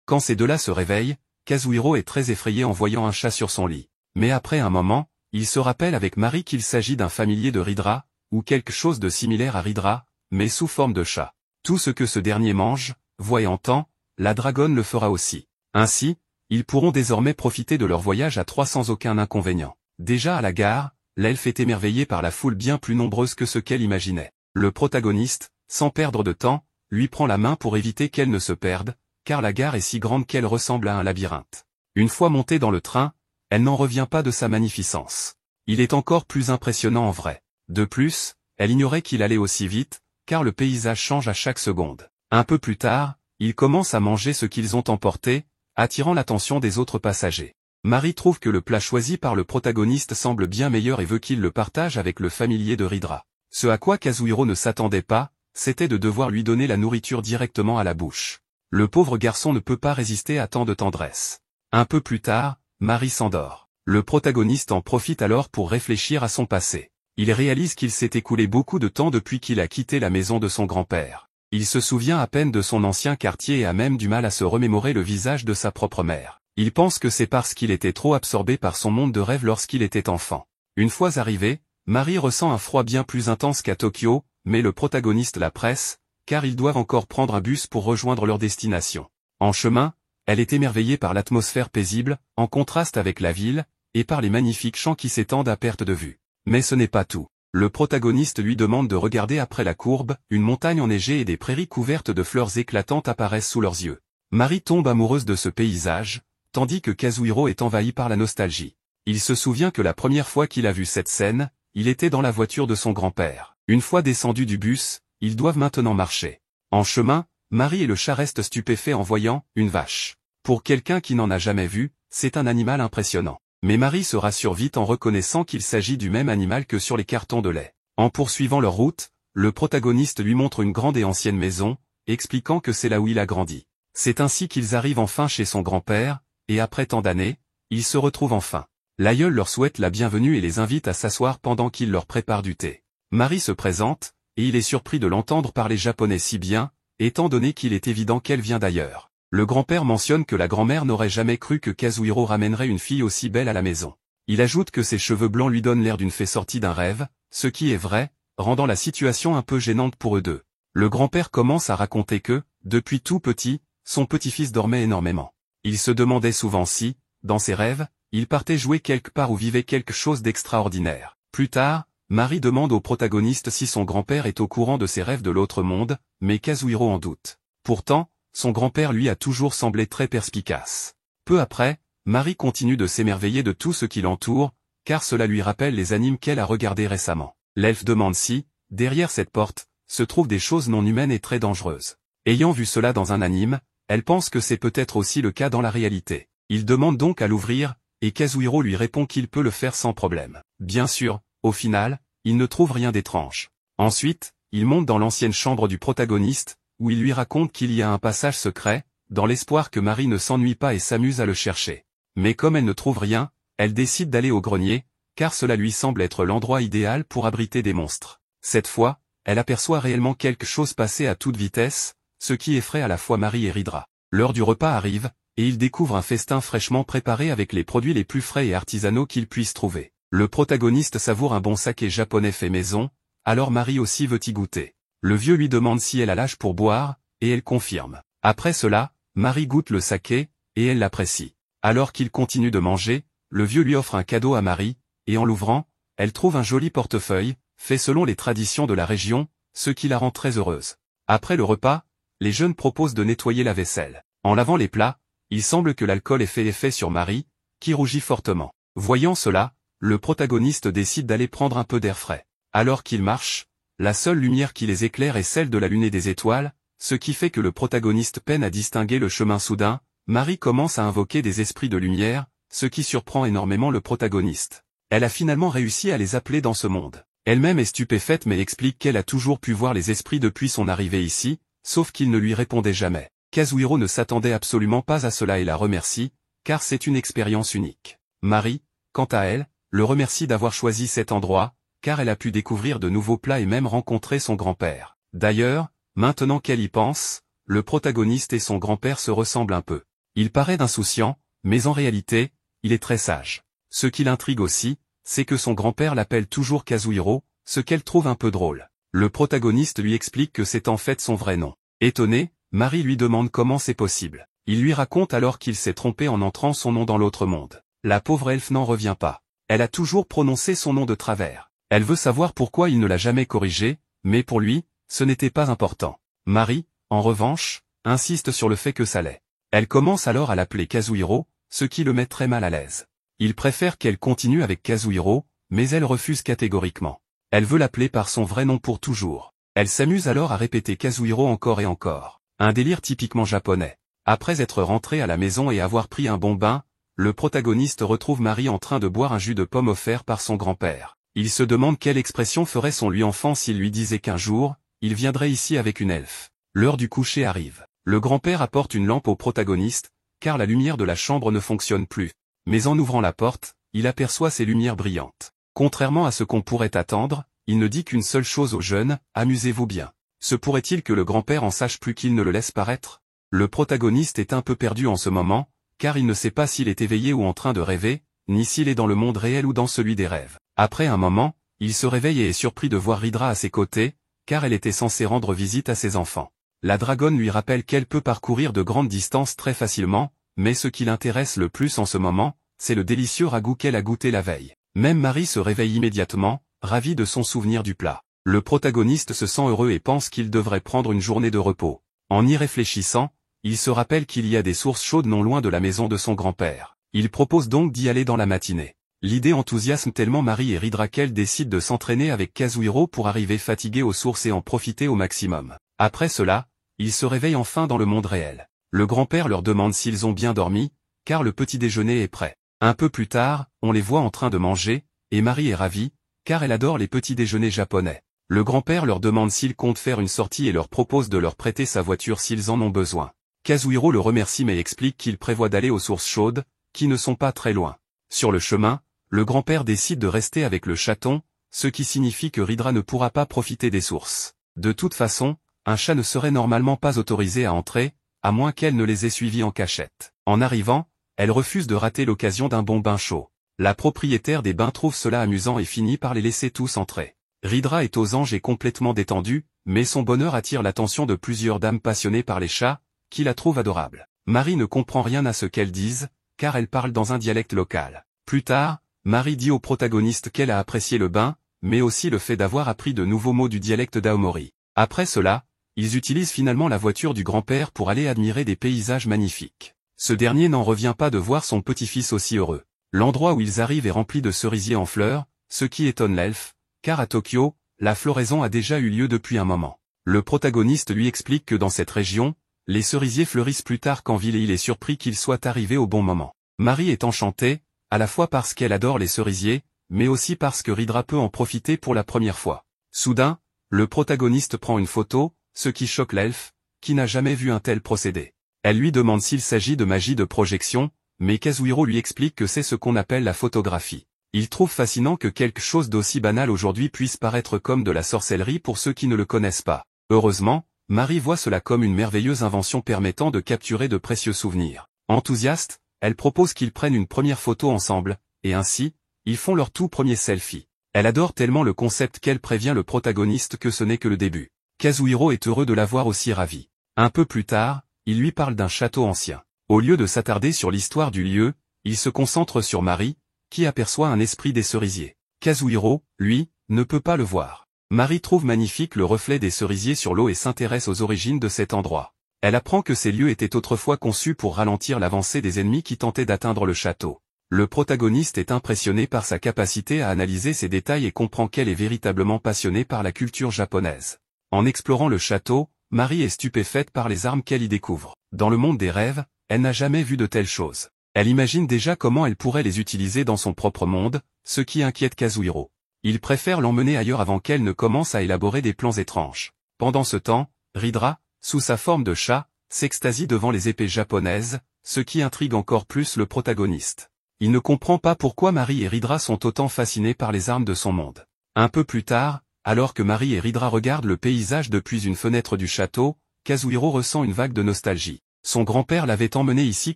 Quand ces deux-là se réveillent, Kazuhiro est très effrayé en voyant un chat sur son lit. Mais après un moment, il se rappelle avec Mari qu'il s'agit d'un familier de Ridra, ou quelque chose de similaire à Ridra, mais sous forme de chat. Tout ce que ce dernier mange, voit et entend, la dragonne le fera aussi. Ainsi, ils pourront désormais profiter de leur voyage à trois sans aucun inconvénient. Déjà à la gare, l'elfe est émerveillé par la foule bien plus nombreuse que ce qu'elle imaginait. Le protagoniste, sans perdre de temps, lui prend la main pour éviter qu'elle ne se perde, car la gare est si grande qu'elle ressemble à un labyrinthe. Une fois montée dans le train, elle n'en revient pas de sa magnificence. Il est encore plus impressionnant en vrai. De plus, elle ignorait qu'il allait aussi vite, car le paysage change à chaque seconde. Un peu plus tard, ils commencent à manger ce qu'ils ont emporté, attirant l'attention des autres passagers. Mari trouve que le plat choisi par le protagoniste semble bien meilleur et veut qu'il le partage avec le familier de Ridra. Ce à quoi Kazuhiro ne s'attendait pas, c'était de devoir lui donner la nourriture directement à la bouche. Le pauvre garçon ne peut pas résister à tant de tendresse. Un peu plus tard, Mari s'endort. Le protagoniste en profite alors pour réfléchir à son passé. Il réalise qu'il s'est écoulé beaucoup de temps depuis qu'il a quitté la maison de son grand-père. Il se souvient à peine de son ancien quartier et a même du mal à se remémorer le visage de sa propre mère. Il pense que c'est parce qu'il était trop absorbé par son monde de rêve lorsqu'il était enfant. Une fois arrivé, Mari ressent un froid bien plus intense qu'à Tokyo, mais le protagoniste la presse, car ils doivent encore prendre un bus pour rejoindre leur destination. En chemin, elle est émerveillée par l'atmosphère paisible, en contraste avec la ville, et par les magnifiques champs qui s'étendent à perte de vue. Mais ce n'est pas tout. Le protagoniste lui demande de regarder après la courbe, une montagne enneigée et des prairies couvertes de fleurs éclatantes apparaissent sous leurs yeux. Mari tombe amoureuse de ce paysage, tandis que Kazuhiro est envahi par la nostalgie. Il se souvient que la première fois qu'il a vu cette scène, il était dans la voiture de son grand-père. Une fois descendu du bus, ils doivent maintenant marcher. En chemin, Mari et le chat restent stupéfaits en voyant une vache. Pour quelqu'un qui n'en a jamais vu, c'est un animal impressionnant. Mais Mari se rassure vite en reconnaissant qu'il s'agit du même animal que sur les cartons de lait. En poursuivant leur route, le protagoniste lui montre une grande et ancienne maison, expliquant que c'est là où il a grandi. C'est ainsi qu'ils arrivent enfin chez son grand-père, et après tant d'années, ils se retrouvent enfin. L'aïeul leur souhaite la bienvenue et les invite à s'asseoir pendant qu'il leur prépare du thé. Mari se présente, et il est surpris de l'entendre parler japonais si bien, étant donné qu'il est évident qu'elle vient d'ailleurs. Le grand-père mentionne que la grand-mère n'aurait jamais cru que Kazuhiro ramènerait une fille aussi belle à la maison. Il ajoute que ses cheveux blancs lui donnent l'air d'une fée sortie d'un rêve, ce qui est vrai, rendant la situation un peu gênante pour eux deux. Le grand-père commence à raconter que, depuis tout petit, son petit-fils dormait énormément. Il se demandait souvent si, dans ses rêves, il partait jouer quelque part ou vivait quelque chose d'extraordinaire. Plus tard, Mari demande au protagoniste si son grand-père est au courant de ses rêves de l'autre monde, mais Kazuhiro en doute. Pourtant, son grand-père lui a toujours semblé très perspicace. Peu après, Mari continue de s'émerveiller de tout ce qui l'entoure, car cela lui rappelle les animes qu'elle a regardés récemment. L'elfe demande si, derrière cette porte, se trouvent des choses non humaines et très dangereuses. Ayant vu cela dans un anime, elle pense que c'est peut-être aussi le cas dans la réalité. Il demande donc à l'ouvrir, et Kazuhiro lui répond qu'il peut le faire sans problème. Bien sûr, au final, il ne trouve rien d'étrange. Ensuite, il monte dans l'ancienne chambre du protagoniste, où il lui raconte qu'il y a un passage secret, dans l'espoir que Mari ne s'ennuie pas et s'amuse à le chercher. Mais comme elle ne trouve rien, elle décide d'aller au grenier, car cela lui semble être l'endroit idéal pour abriter des monstres. Cette fois, elle aperçoit réellement quelque chose passer à toute vitesse, ce qui effraie à la fois Mari et Ridra. L'heure du repas arrive, et il découvre un festin fraîchement préparé avec les produits les plus frais et artisanaux qu'il puisse trouver. Le protagoniste savoure un bon saké japonais fait maison, alors Mari aussi veut y goûter. Le vieux lui demande si elle a l'âge pour boire, et elle confirme. Après cela, Mari goûte le saké, et elle l'apprécie. Alors qu'il continue de manger, le vieux lui offre un cadeau à Mari, et en l'ouvrant, elle trouve un joli portefeuille, fait selon les traditions de la région, ce qui la rend très heureuse. Après le repas, les jeunes proposent de nettoyer la vaisselle. En lavant les plats, il semble que l'alcool ait fait effet sur Mari, qui rougit fortement. Voyant cela, le protagoniste décide d'aller prendre un peu d'air frais. Alors qu'il marche, la seule lumière qui les éclaire est celle de la lune et des étoiles, ce qui fait que le protagoniste peine à distinguer le chemin soudain. Mari commence à invoquer des esprits de lumière, ce qui surprend énormément le protagoniste. Elle a finalement réussi à les appeler dans ce monde. Elle-même est stupéfaite mais explique qu'elle a toujours pu voir les esprits depuis son arrivée ici, sauf qu'ils ne lui répondaient jamais. Kazuhiro ne s'attendait absolument pas à cela et la remercie, car c'est une expérience unique. Mari, quant à elle, le remercie d'avoir choisi cet endroit, car elle a pu découvrir de nouveaux plats et même rencontrer son grand-père. D'ailleurs, maintenant qu'elle y pense, le protagoniste et son grand-père se ressemblent un peu. Il paraît insouciant, mais en réalité, il est très sage. Ce qui l'intrigue aussi, c'est que son grand-père l'appelle toujours Kazuhiro, ce qu'elle trouve un peu drôle. Le protagoniste lui explique que c'est en fait son vrai nom. Étonné, Marie lui demande comment c'est possible. Il lui raconte alors qu'il s'est trompé en entrant son nom dans l'autre monde. La pauvre elfe n'en revient pas. Elle a toujours prononcé son nom de travers. Elle veut savoir pourquoi il ne l'a jamais corrigé, mais pour lui, ce n'était pas important. Marie, en revanche, insiste sur le fait que ça l'est. Elle commence alors à l'appeler Kazuhiro, ce qui le met très mal à l'aise. Il préfère qu'elle continue avec Kazuhiro, mais elle refuse catégoriquement. Elle veut l'appeler par son vrai nom pour toujours. Elle s'amuse alors à répéter Kazuhiro encore et encore. Un délire typiquement japonais. Après être rentré à la maison et avoir pris un bon bain, le protagoniste retrouve Marie en train de boire un jus de pomme offert par son grand-père. Il se demande quelle expression ferait son lui enfant s'il lui disait qu'un jour, il viendrait ici avec une elfe. L'heure du coucher arrive. Le grand-père apporte une lampe au protagoniste, car la lumière de la chambre ne fonctionne plus. Mais en ouvrant la porte, il aperçoit ces lumières brillantes. Contrairement à ce qu'on pourrait attendre, il ne dit qu'une seule chose aux jeunes, amusez-vous bien. Se pourrait-il que le grand-père en sache plus qu'il ne le laisse paraître? Le protagoniste est un peu perdu en ce moment, car il ne sait pas s'il est éveillé ou en train de rêver, ni s'il est dans le monde réel ou dans celui des rêves. Après un moment, il se réveille et est surpris de voir Ridra à ses côtés, car elle était censée rendre visite à ses enfants. La dragonne lui rappelle qu'elle peut parcourir de grandes distances très facilement, mais ce qui l'intéresse le plus en ce moment, c'est le délicieux ragoût qu'elle a goûté la veille. Même Marie se réveille immédiatement, ravie de son souvenir du plat. Le protagoniste se sent heureux et pense qu'il devrait prendre une journée de repos. En y réfléchissant, il se rappelle qu'il y a des sources chaudes non loin de la maison de son grand-père. Il propose donc d'y aller dans la matinée. L'idée enthousiasme tellement Marie et Ridra qu'elle décide de s'entraîner avec Kazuhiro pour arriver fatiguée aux sources et en profiter au maximum. Après cela, ils se réveillent enfin dans le monde réel. Le grand-père leur demande s'ils ont bien dormi, car le petit déjeuner est prêt. Un peu plus tard, on les voit en train de manger, et Marie est ravie, car elle adore les petits déjeuners japonais. Le grand-père leur demande s'ils comptent faire une sortie et leur propose de leur prêter sa voiture s'ils en ont besoin. Kazuhiro le remercie mais explique qu'il prévoit d'aller aux sources chaudes, qui ne sont pas très loin. Sur le chemin, le grand-père décide de rester avec le chaton, ce qui signifie que Ridra ne pourra pas profiter des sources. De toute façon, un chat ne serait normalement pas autorisé à entrer, à moins qu'elle ne les ait suivis en cachette. En arrivant, elle refuse de rater l'occasion d'un bon bain chaud. La propriétaire des bains trouve cela amusant et finit par les laisser tous entrer. Ridra est aux anges et complètement détendue, mais son bonheur attire l'attention de plusieurs dames passionnées par les chats, qui la trouvent adorable. Marie ne comprend rien à ce qu'elles disent, car elles parlent dans un dialecte local. Plus tard, Marie dit au protagoniste qu'elle a apprécié le bain, mais aussi le fait d'avoir appris de nouveaux mots du dialecte d'Aomori. Après cela, ils utilisent finalement la voiture du grand-père pour aller admirer des paysages magnifiques. Ce dernier n'en revient pas de voir son petit-fils aussi heureux. L'endroit où ils arrivent est rempli de cerisiers en fleurs, ce qui étonne l'elfe, car à Tokyo, la floraison a déjà eu lieu depuis un moment. Le protagoniste lui explique que dans cette région, les cerisiers fleurissent plus tard qu'en ville et il est surpris qu'ils soient arrivés au bon moment. Marie est enchantée, à la fois parce qu'elle adore les cerisiers, mais aussi parce que Ridra peut en profiter pour la première fois. Soudain, le protagoniste prend une photo, ce qui choque l'elfe, qui n'a jamais vu un tel procédé. Elle lui demande s'il s'agit de magie de projection, mais Kazuhiro lui explique que c'est ce qu'on appelle la photographie. Il trouve fascinant que quelque chose d'aussi banal aujourd'hui puisse paraître comme de la sorcellerie pour ceux qui ne le connaissent pas. Heureusement, Marie voit cela comme une merveilleuse invention permettant de capturer de précieux souvenirs. Enthousiaste, elle propose qu'ils prennent une première photo ensemble, et ainsi, ils font leur tout premier selfie. Elle adore tellement le concept qu'elle prévient le protagoniste que ce n'est que le début. Kazuhiro est heureux de la voir aussi ravie. Un peu plus tard, il lui parle d'un château ancien. Au lieu de s'attarder sur l'histoire du lieu, il se concentre sur Marie, qui aperçoit un esprit des cerisiers. Kazuhiro, lui, ne peut pas le voir. Marie trouve magnifique le reflet des cerisiers sur l'eau et s'intéresse aux origines de cet endroit. Elle apprend que ces lieux étaient autrefois conçus pour ralentir l'avancée des ennemis qui tentaient d'atteindre le château. Le protagoniste est impressionné par sa capacité à analyser ces détails et comprend qu'elle est véritablement passionnée par la culture japonaise. En explorant le château, Marie est stupéfaite par les armes qu'elle y découvre. Dans le monde des rêves, elle n'a jamais vu de telles choses. Elle imagine déjà comment elle pourrait les utiliser dans son propre monde, ce qui inquiète Kazuhiro. Il préfère l'emmener ailleurs avant qu'elle ne commence à élaborer des plans étranges. Pendant ce temps, Ridra, sous sa forme de chat, s'extasie devant les épées japonaises, ce qui intrigue encore plus le protagoniste. Il ne comprend pas pourquoi Mari et Ridra sont autant fascinés par les armes de son monde. Un peu plus tard, alors que Mari et Ridra regardent le paysage depuis une fenêtre du château, Kazuhiro ressent une vague de nostalgie. Son grand-père l'avait emmené ici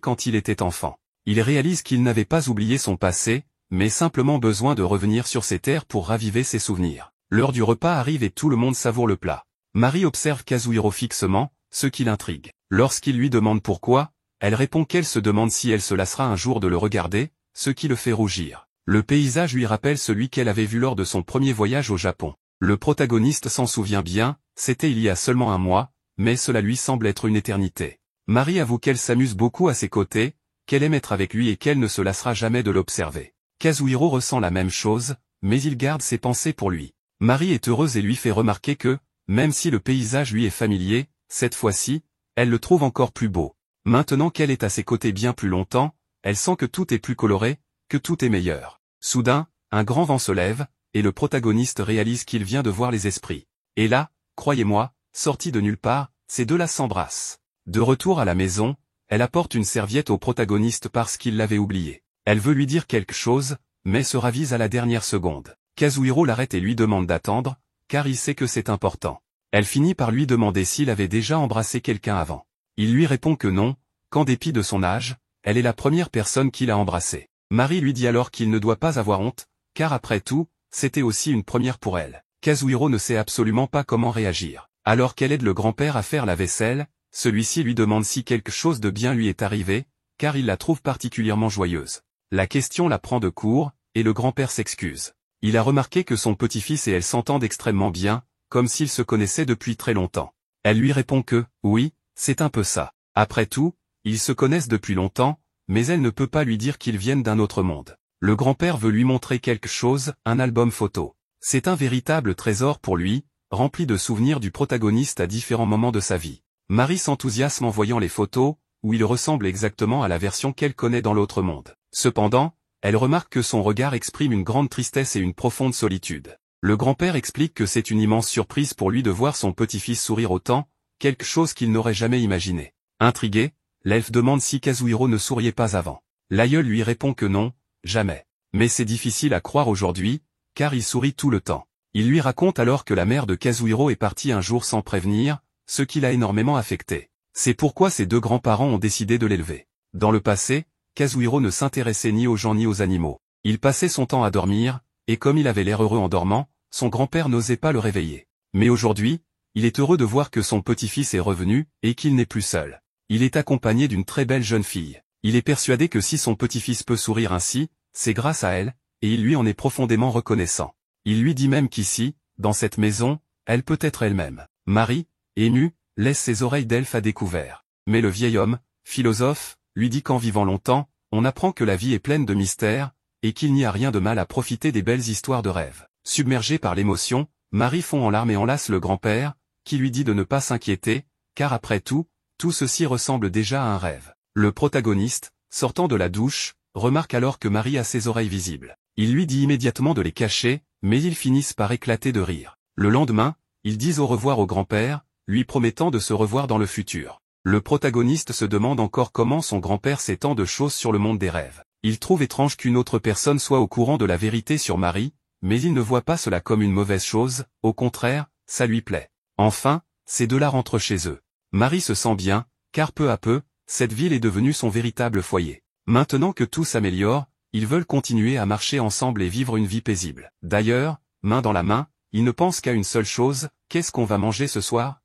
quand il était enfant. Il réalise qu'il n'avait pas oublié son passé, mais simplement besoin de revenir sur ces terres pour raviver ses souvenirs. L'heure du repas arrive et tout le monde savoure le plat. Mari observe Kazuhiro fixement, ce qui l'intrigue. Lorsqu'il lui demande pourquoi, elle répond qu'elle se demande si elle se lassera un jour de le regarder, ce qui le fait rougir. Le paysage lui rappelle celui qu'elle avait vu lors de son premier voyage au Japon. Le protagoniste s'en souvient bien, c'était il y a seulement un mois, mais cela lui semble être une éternité. Mari avoue qu'elle s'amuse beaucoup à ses côtés, qu'elle aime être avec lui et qu'elle ne se lassera jamais de l'observer. Kazuhiro ressent la même chose, mais il garde ses pensées pour lui. Mari est heureuse et lui fait remarquer que, même si le paysage lui est familier, cette fois-ci, elle le trouve encore plus beau. Maintenant qu'elle est à ses côtés bien plus longtemps, elle sent que tout est plus coloré, que tout est meilleur. Soudain, un grand vent se lève, et le protagoniste réalise qu'il vient de voir les esprits. Et là, croyez-moi, sorti de nulle part, ces deux-là s'embrassent. De retour à la maison, elle apporte une serviette au protagoniste parce qu'il l'avait oubliée. Elle veut lui dire quelque chose, mais se ravise à la dernière seconde. Kazuhiro l'arrête et lui demande d'attendre, car il sait que c'est important. Elle finit par lui demander s'il avait déjà embrassé quelqu'un avant. Il lui répond que non, qu'en dépit de son âge, elle est la première personne qu'il a embrassée. Mari lui dit alors qu'il ne doit pas avoir honte, car après tout, c'était aussi une première pour elle. Kazuhiro ne sait absolument pas comment réagir. Alors qu'elle aide le grand-père à faire la vaisselle, celui-ci lui demande si quelque chose de bien lui est arrivé, car il la trouve particulièrement joyeuse. La question la prend de court, et le grand-père s'excuse. Il a remarqué que son petit-fils et elle s'entendent extrêmement bien, comme s'ils se connaissaient depuis très longtemps. Elle lui répond que, oui, c'est un peu ça. Après tout, ils se connaissent depuis longtemps, mais elle ne peut pas lui dire qu'ils viennent d'un autre monde. Le grand-père veut lui montrer quelque chose, un album photo. C'est un véritable trésor pour lui, rempli de souvenirs du protagoniste à différents moments de sa vie. Mari s'enthousiasme en voyant les photos, où il ressemble exactement à la version qu'elle connaît dans l'autre monde. Cependant, elle remarque que son regard exprime une grande tristesse et une profonde solitude. Le grand-père explique que c'est une immense surprise pour lui de voir son petit-fils sourire autant, quelque chose qu'il n'aurait jamais imaginé. Intrigué, l'elfe demande si Kazuhiro ne souriait pas avant. L'aïeul lui répond que non, jamais. Mais c'est difficile à croire aujourd'hui, car il sourit tout le temps. Il lui raconte alors que la mère de Kazuhiro est partie un jour sans prévenir, ce qui l'a énormément affecté. C'est pourquoi ses deux grands-parents ont décidé de l'élever. Dans le passé, Kazuhiro ne s'intéressait ni aux gens ni aux animaux. Il passait son temps à dormir, et comme il avait l'air heureux en dormant, son grand-père n'osait pas le réveiller. Mais aujourd'hui, il est heureux de voir que son petit-fils est revenu, et qu'il n'est plus seul. Il est accompagné d'une très belle jeune fille. Il est persuadé que si son petit-fils peut sourire ainsi, c'est grâce à elle, et il lui en est profondément reconnaissant. Il lui dit même qu'ici, dans cette maison, elle peut être elle-même. Mari, ému, laisse ses oreilles d'elfe à découvert. Mais le vieil homme, philosophe, lui dit qu'en vivant longtemps, on apprend que la vie est pleine de mystères, et qu'il n'y a rien de mal à profiter des belles histoires de rêve. Submergé par l'émotion, Mari fond en larmes et enlace le grand-père, qui lui dit de ne pas s'inquiéter, car après tout ceci ressemble déjà à un rêve. Le protagoniste, sortant de la douche, remarque alors que Mari a ses oreilles visibles. Il lui dit immédiatement de les cacher, mais ils finissent par éclater de rire. Le lendemain, ils disent au revoir au grand-père, lui promettant de se revoir dans le futur. Le protagoniste se demande encore comment son grand-père sait tant de choses sur le monde des rêves. Il trouve étrange qu'une autre personne soit au courant de la vérité sur Mari, mais il ne voit pas cela comme une mauvaise chose, au contraire, ça lui plaît. Enfin, ces deux-là rentrent chez eux. Mari se sent bien, car peu à peu, cette ville est devenue son véritable foyer. Maintenant que tout s'améliore, ils veulent continuer à marcher ensemble et vivre une vie paisible. D'ailleurs, main dans la main, ils ne pensent qu'à une seule chose, qu'est-ce qu'on va manger ce soir?